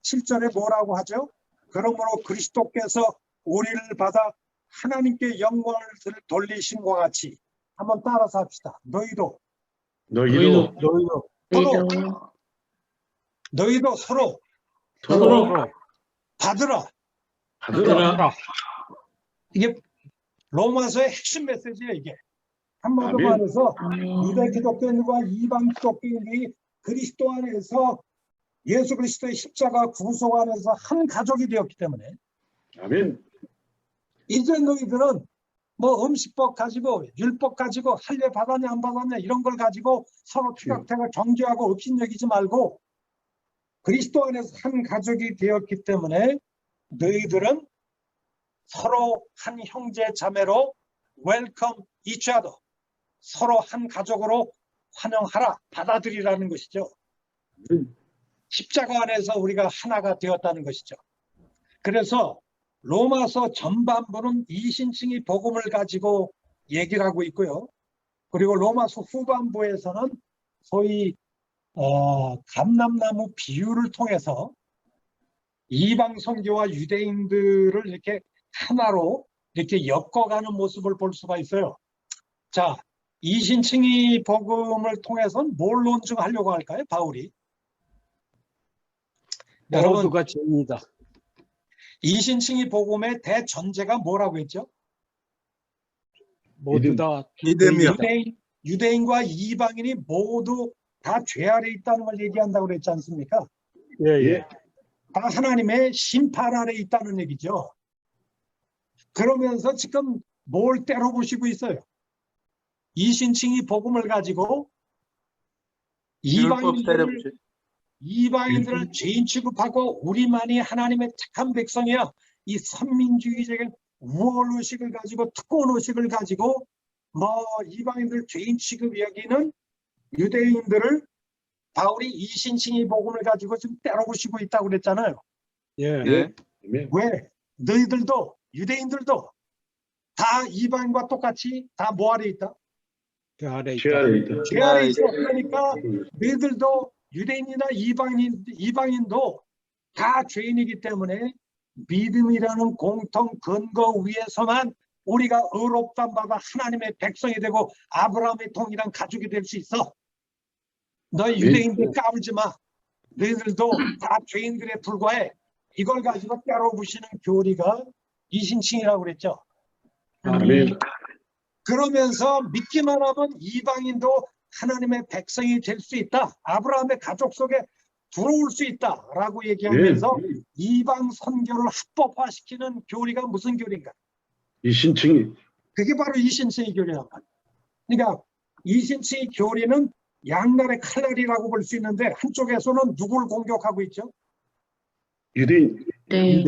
7절에 뭐라고 하죠? 그러므로 그리스도께서 우리를 받아 하나님께 영광을 돌리신 것 같이 한번 따라서 합시다. 너희도 너희도 너희도 너희도 서로 서로 받으라. 받으라. 이게 로마서의 핵심 메시지예요. 이게 한마디로 아멘. 말해서 아멘. 유대 기독교인과 이방 기독교인이 그리스도 안에서 예수 그리스도의 십자가 구속 안에서 한 가족이 되었기 때문에 아멘. 이제 너희들은 뭐 음식법 가지고 율법 가지고 할례 받았냐 안 받았냐 이런 걸 가지고 서로 티격태격 정죄하고 업신여기지 말고 그리스도 안에서 한 가족이 되었기 때문에 너희들은 서로 한 형제 자매로 웰컴 each other, 서로 한 가족으로 환영하라, 받아들이라는 것이죠. 십자가 안에서 우리가 하나가 되었다는 것이죠. 그래서 로마서 전반부는 이신칭의 복음을 가지고 얘기를 하고 있고요. 그리고 로마서 후반부에서는 소위 감람나무 비유를 통해서 이방 선교와 유대인들을 이렇게 하나로 이렇게 엮어가는 모습을 볼 수가 있어요. 자, 이신칭의 복음을 통해서는 뭘 논증하려고 할까요, 바울이? 여러분, 모두가 죄인이다. 이신칭의 복음의 대전제가 뭐라고 했죠? 모두 다 믿음이요. 유대인과 이방인이 모두 다 죄 아래 있다는 걸 얘기한다고 그랬지 않습니까? 예예. 다 하나님의 심판 아래 있다는 얘기죠. 그러면서 지금 뭘 때려부시고 있어요? 이신칭의 복음을 가지고 이방인들을 죄인 취급하고 우리만이 하나님의 착한 백성이야. 이 선민주의적인 우월의식을 가지고 특권의식을 가지고 뭐 이방인들 죄인 취급 여기는 유대인들을 바울이 이신칭의 복음을 가지고 지금 때려부시고 있다고 그랬잖아요. 예. 예. 아멘. 왜? 너희들도 유대인들도 다 이방인과 똑같이 다 뭐 아래 있다? 그 아래 죄 있다. 아래 있다. 죄 아래 있어. 그러니까 너희들도 유대인이나 이방인도 다 죄인이기 때문에 믿음이라는 공통 근거 위에서만 우리가 의롭다는 바가 하나님의 백성이 되고 아브라함의 동일한 가족이 될 수 있어. 너희 유대인들 까불지 마. 너희들도 다 죄인들에 불과해. 이걸 가지고 때려부시는 교리가 이신칭이라고 그랬죠. 아멘. 그러면서 믿기만 하면 이방인도 하나님의 백성이 될 수 있다. 아브라함의 가족 속에 들어올 수 있다라고 얘기하면서 이방 선교를 합법화시키는 교리가 무슨 교리인가? 이신칭이. 그게 바로 이신칭의 교리란 말이에요. 그러니까 이신칭의 교리는 양날의 칼날이라고 볼 수 있는데 한쪽에서는 누굴 공격하고 있죠? 유대인. 네.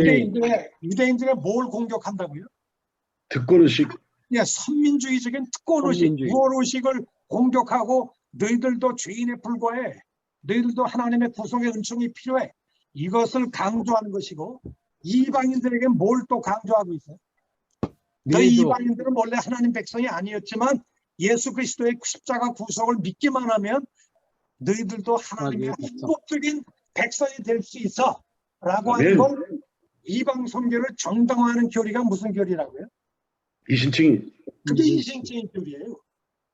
유대인들의 뭘 공격한다고요? 특권의식. 예, 선민주의적인 특권의식, 선민주의. 우월의식을 공격하고 너희들도 죄인에 불과해. 너희들도 하나님의 구속의 은총이 필요해. 이것을 강조하는 것이고 이방인들에게 뭘 또 강조하고 있어요? 너희 너희도 이방인들은 원래 하나님 백성이 아니었지만 예수 그리스도의 십자가 구속을 믿기만 하면 너희들도 하나님의 하나님의 백성. 합법적인 백성이 될 수 있어 라고 아멘. 하는 건 이방 선교를 정당화하는 교리가 무슨 교리라고요? 이신칭이. 그게 이신칭의 교리예요.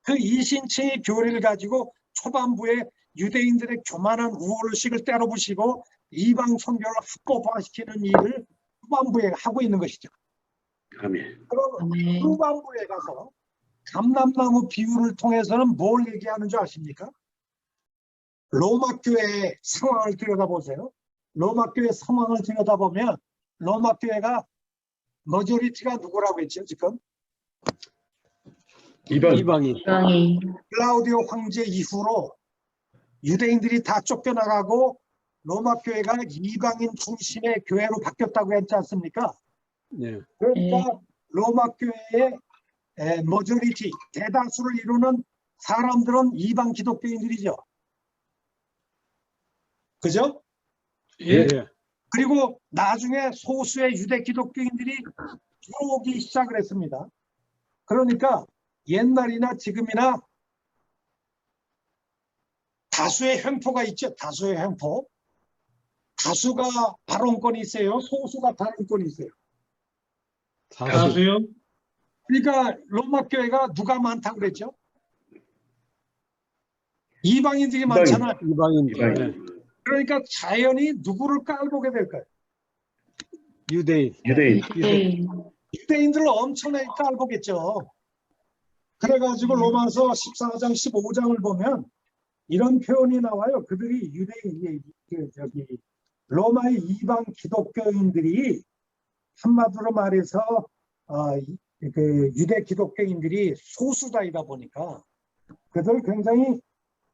그 이신칭의 교리를 가지고 초반부에 유대인들의 교만한 우월의식을 때려부시고 이방 선교를 합법화시키는 일을 후반부에 하고 있는 것이죠. 아멘. 그럼 아멘. 후반부에 가서 감람나무 비유를 통해서는 뭘 얘기하는 줄 아십니까? 로마 교회의 상황을 들여다보세요. 로마 교회 상황을 들여다보면 로마 교회가 머저리티가 누구라고 했죠 지금? 이방인. 이방인. 클라우디오 황제 이후로 유대인들이 다 쫓겨나가고 로마 교회가 이방인 중심의 교회로 바뀌었다고 했지 않습니까? 예. 그러니까 로마 교회의 머저리티, 대다수를 이루는 사람들은 이방 기독교인들이죠. 그죠? 예. 예. 그리고 나중에 소수의 유대 기독교인들이 들어오기 시작을 했습니다. 그러니까 옛날이나 지금이나 다수의 횡포가 있죠. 다수의 횡포. 다수가 발언권이 있어요. 소수가 발언권이 있어요. 다수요? 그러니까 로마 교회가 누가 많다고 그랬죠? 이방인들이 많잖아요. 이방인. 이방인. 예. 그러니까 자연히 누구를 깔보게 될까요? 유대인. 유대인. 유대인. 유대인들을 엄청나게 깔보겠죠. 그래가지고 로마서 14장 15장을 보면 이런 표현이 나와요. 그들이 유대인, 로마의 이방 기독교인들이 한마디로 말해서 그 유대 기독교인들이 소수자이다 보니까 그들 굉장히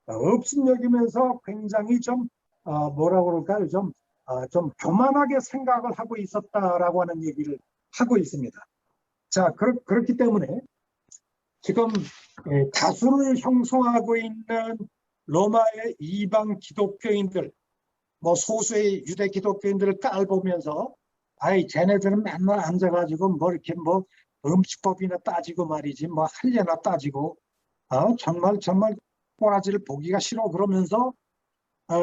업신여기면서 굉장히 좀 뭐라고 그럴까요? 좀 교만하게 생각을 하고 있었다라고 하는 얘기를 하고 있습니다. 자, 그렇기 때문에 지금 다수를 형성하고 있는 로마의 이방 기독교인들, 뭐 소수의 유대 기독교인들을 깔보면서 아이 쟤네들은 맨날 앉아가지고 뭐 이렇게 뭐 음식법이나 따지고 말이지 뭐 할례나 따지고 정말 꼬라지를 보기가 싫어 그러면서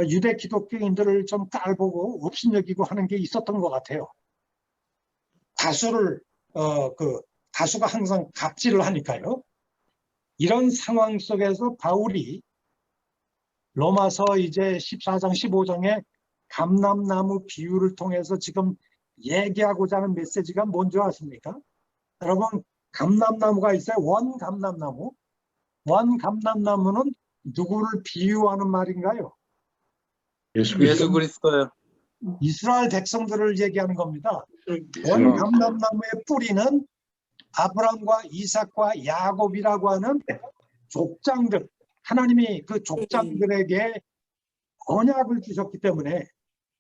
유대 기독교인들을 좀 깔보고 업신여기고 하는 게 있었던 것 같아요. 다수를 다수가 항상 갑질을 하니까요. 이런 상황 속에서 바울이 로마서 이제 14장 15장에 감람나무 비유를 통해서 지금 얘기하고자 하는 메시지가 뭔지 아십니까? 여러분 감람나무가 있어요. 원감람나무. 원감람나무는 누구를 비유하는 말인가요? 예수 그리스도. 예수 그리스도요. 이스라엘 백성들을 얘기하는 겁니다. 원감람나무의 뿌리는 아브람과 이삭과 야곱이라고 하는 족장들, 하나님이 그 족장들에게 언약을 주셨기 때문에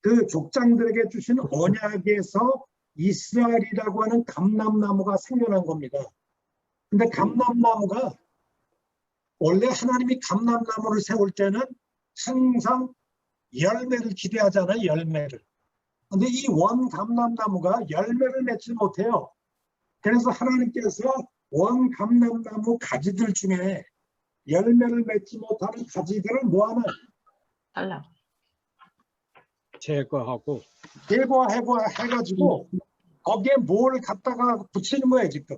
그 족장들에게 주신 언약에서 이스라엘이라고 하는 감람나무가 생겨난 겁니다. 근데 감람나무가 원래 하나님이 감람나무를 세울 때는 항상 열매를 기대하잖아요. 열매를. 근데 이 원감람나무가 열매를 맺지 못해요. 그래서 하나님께서 원감람나무 가지들 중에 열매를 맺지 못하는 가지들을 뭐하나? 달라. 제거하고. 해가지고 거기에 뭘 갖다가 붙이는 거예요 지금.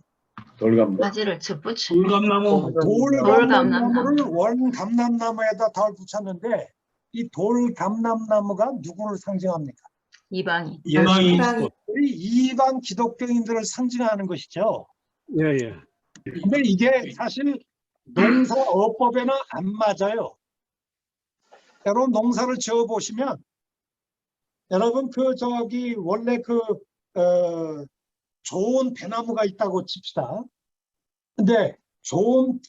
돌감나. 바지를 접붙여. 돌감나무를 원감람나무에다 덜 붙였는데 이 돌감람나무가 누구를 상징합니까? 이방인. 우리 이방 기독교인들을 상징하는 것이죠. 예. 근데 이게 사실 농사어법에는 안 맞아요. 여러분 농사를 지어 보시면 여러분 원래 좋은 배나무가 있다고 칩시다. 근데 좋은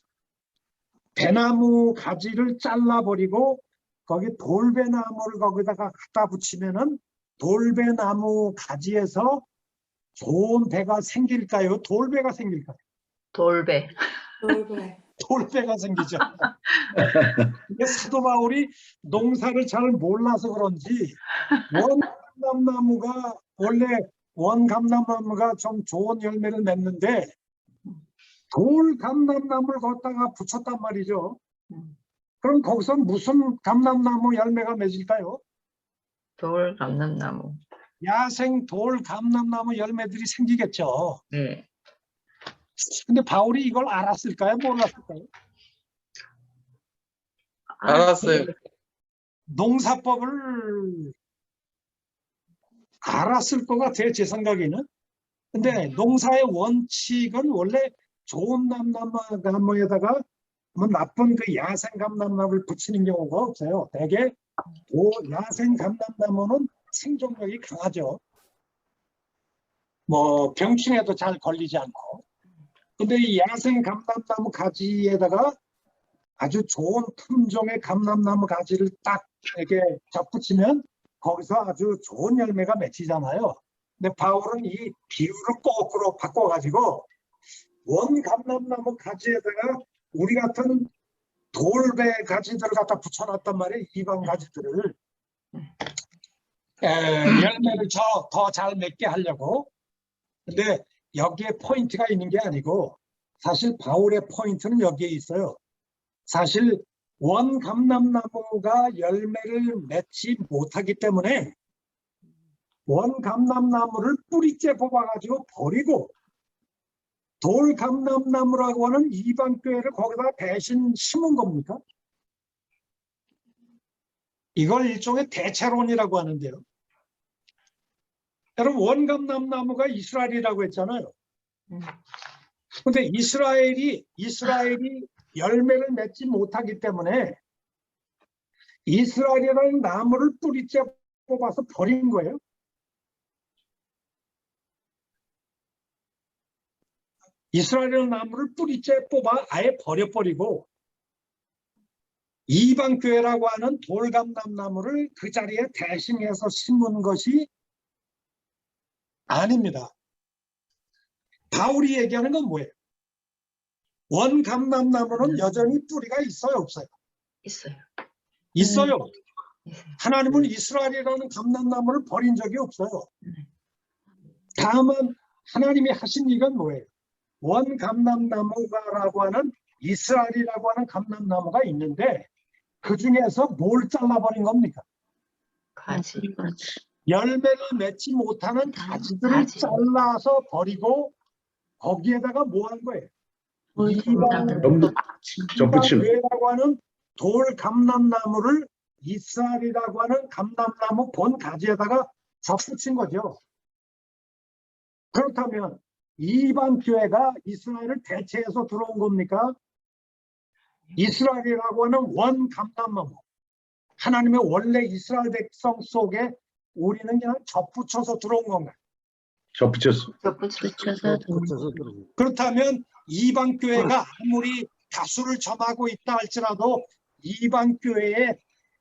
배나무 가지를 잘라버리고 거기 돌배나무를 거기다가 갖다 붙이면은 돌배나무 가지에서 좋은 배가 생길까요? 돌배가 생길까요? 돌배. 돌배가 생기죠. 이게 사도 바울이 농사를 잘 몰라서 그런지 원감람나무가 좀 좋은 열매를 맺는데 돌감람나무를 거기다가 붙였단 말이죠. 그럼 거기서 무슨 감람나무 열매가 맺을까요? 돌감람나무. 야생 돌감람나무 열매들이 생기겠죠. 네. 근데 바울이 이걸 알았을까요? 몰랐을까요? 알았어요. 농사법을 알았을 것 같아요, 제 생각에는. 근데 농사의 원칙은 원래 좋은 감람나무에다가 뭐 나쁜 그 야생 감람나무를 붙이는 경우가 없어요. 대개 야생 감람나무는 생존력이 강하죠. 뭐 병충해도 잘 걸리지 않고. 근데 이 야생 감람나무 가지에다가 아주 좋은 품종의 감람나무 가지를 딱 이렇게 접붙이면 거기서 아주 좋은 열매가 맺히잖아요. 근데 바울은 이 비유를 거꾸로 바꿔가지고 원 감람나무 가지에다가 우리 같은 돌배 가지들을 갖다 붙여놨단 말이에요. 이방 가지들을. 열매를 더 잘 맺게 하려고. 근데 여기에 포인트가 있는 게 아니고 사실 바울의 포인트는 여기에 있어요. 사실 원 감람나무가 열매를 맺지 못하기 때문에 원 감람나무를 뿌리째 뽑아가지고 버리고 돌 감람나무라고 하는 이방교회를 거기다 대신 심은 겁니까? 이걸 일종의 대체론이라고 하는데요. 여러분 원 감람나무가 이스라엘이라고 했잖아요. 근데 이스라엘이 열매를 맺지 못하기 때문에 이스라엘이라는 나무를 뿌리째 뽑아서 버린 거예요. 이스라엘이라는 나무를 뿌리째 뽑아 아예 버려버리고 이방교회라고 하는 돌감람나무를 그 자리에 대신해서 심은 것이 아닙니다. 바울이 얘기하는 건 뭐예요? 원 감람나무는 여전히 뿌리가 있어요, 없어요? 있어요. 있어요. 하나님은 이스라엘이라는 감람나무를 버린 적이 없어요. 다만 하나님이 하신 일은 뭐예요? 원 감람나무가라고 하는 이스라엘이라고 하는 감람나무가 있는데 그 중에서 뭘 잘라버린 겁니까? 가지. 열매를 맺지 못하는 가지들을 가지. 잘라서 버리고 거기에다가 뭐 한 거예요? 접붙임. 이방교회라고 하는 돌 감람나무를 이스라엘이라고 하는 감람나무 본 가지에다가 접붙인 거죠. 그렇다면 이방교회가 이스라엘을 대체해서 들어온 겁니까? 이스라엘이라고 하는 원 감람나무, 하나님의 원래 이스라엘 백성 속에 우리는 그냥 접붙여서 들어온 건가요? 접붙였어. 붙여서 그렇다면 이방교회가 아무리 다수를 점하고 있다 할지라도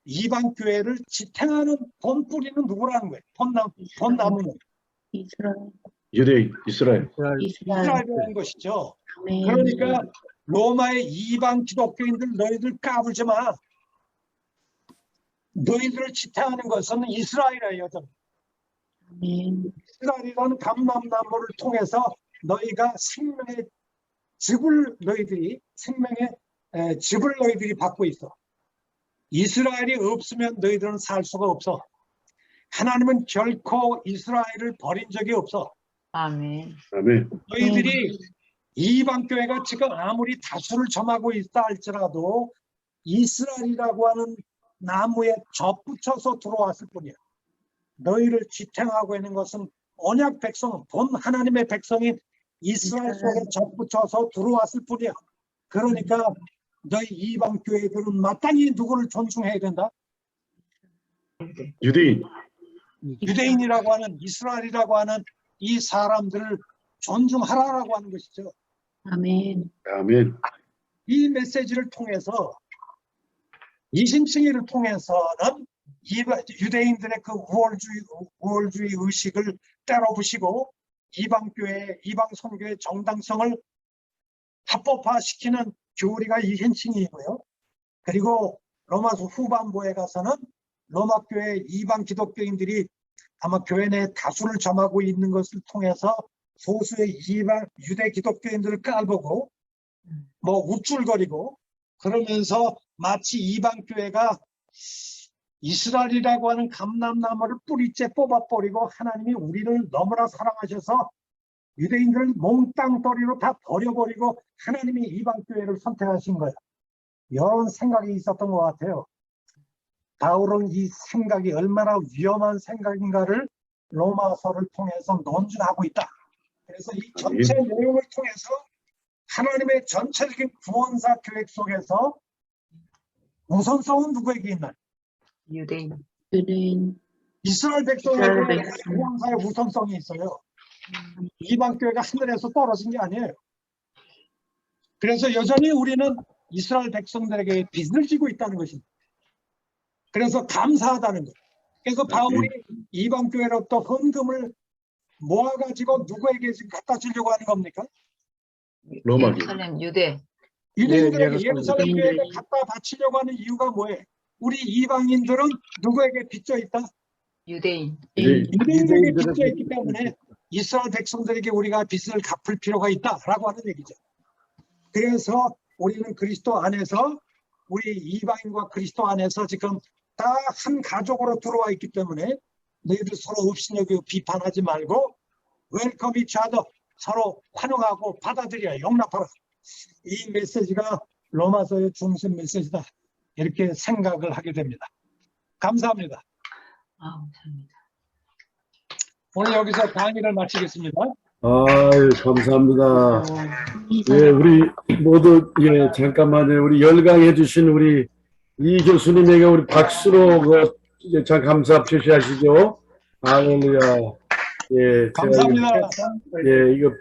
이방교회를 지탱하는 본 뿌리는 누구라는 거예요? 본 나무는 유대인, 이스라엘. 이스라엘이라는 것이죠. 그러니까 로마의 이방 기독교인들 너희들 까불지 마. 너희들을 지탱하는 것은 이스라엘이에요. 이스라엘이라는 감람나무를 통해서 너희가 생명의 즙을 너희들이 받고 있어. 이스라엘이 없으면 너희들은 살 수가 없어. 하나님은 결코 이스라엘을 버린 적이 없어. 아멘. 아멘. 너희들이 이방교회가 지금 아무리 다수를 점하고 있다 할지라도 이스라엘이라고 하는 나무에 접붙여서 들어왔을 뿐이야. 너희를 지탱하고 있는 것은 언약 백성, 본 하나님의 백성인 이스라엘 속에 접붙여서 들어왔을 뿐이야. 그러니까 너희 이방교회들은 마땅히 누구를 존중해야 된다? 유대인. 유대인이라고 하는 이스라엘이라고 하는 이 사람들을 존중하라라고 하는 것이죠. 아멘. 이 메시지를 통해서 이심승리를 통해서는 유대인들의 그 우월주의 의식을 때려부시고 이방 선교의 정당성을 합법화시키는 교리가 이신칭이고요. 그리고 로마서 후반부에 가서는 로마 교회 이방 기독교인들이 아마 교회 내 다수를 점하고 있는 것을 통해서 소수의 이방 유대 기독교인들을 깔보고 뭐 우쭐거리고 그러면서 마치 이방 교회가 이스라엘이라고 하는 감람나무를 뿌리째 뽑아버리고 하나님이 우리를 너무나 사랑하셔서 유대인들을 몽땅 더리로 다 버려버리고 하나님이 이방 교회를 선택하신 거야. 이런 생각이 있었던 것 같아요. 바울은 이 생각이 얼마나 위험한 생각인가를 로마서를 통해서 논증하고 있다. 그래서 이 전체 내용을 통해서 하나님의 전체적인 구원사 계획 속에서 우선성은 누구에게 있나요? 유대인. 유대인. 이스라엘 이스라엘 백성에게 백성. 구원사의 우선성이 있어요. 이방 교회가 하늘에서 떨어진 게 아니에요. 그래서 여전히 우리는 이스라엘 백성들에게 빚을 지고 있다는 것입니다. 그래서 감사하다는 것. 그래서 바울이 이방 교회로부터 헌금을 모아가지고 누구에게 지금 갖다 주려고 하는 겁니까? 로마교. 예루살렘 유대. 유대인들에게 예, 예루살렘 교회에 유대인들에게. 갖다 바치려고 하는 이유가 뭐예요? 우리 이방인들은 누구에게 빚져 있다? 유대인. 유대인들에게 빚져 있기 때문에 이스라엘 백성들에게 우리가 빚을 갚을 필요가 있다라고 하는 얘기죠. 그래서 우리는 그리스도 안에서 우리 이방인과 그리스도 안에서 지금 다 한 가족으로 들어와 있기 때문에 너희들 서로 업신여기고 비판하지 말고 웰컴 이치 아더, 서로 환영하고 받아들여 용납하라. 이 메시지가 로마서의 중심 메시지다. 이렇게 생각을 하게 됩니다. 감사합니다. 감사합니다. 오늘 여기서 강의를 마치겠습니다. 아유, 감사합니다. 예, 우리 모두, 예, 잠깐만요. 우리 열강해 주신 우리 이 교수님에게 우리 박수로 참 감사 표시하시죠. 할렐루야. 예, 제가 감사합니다. 예, 이거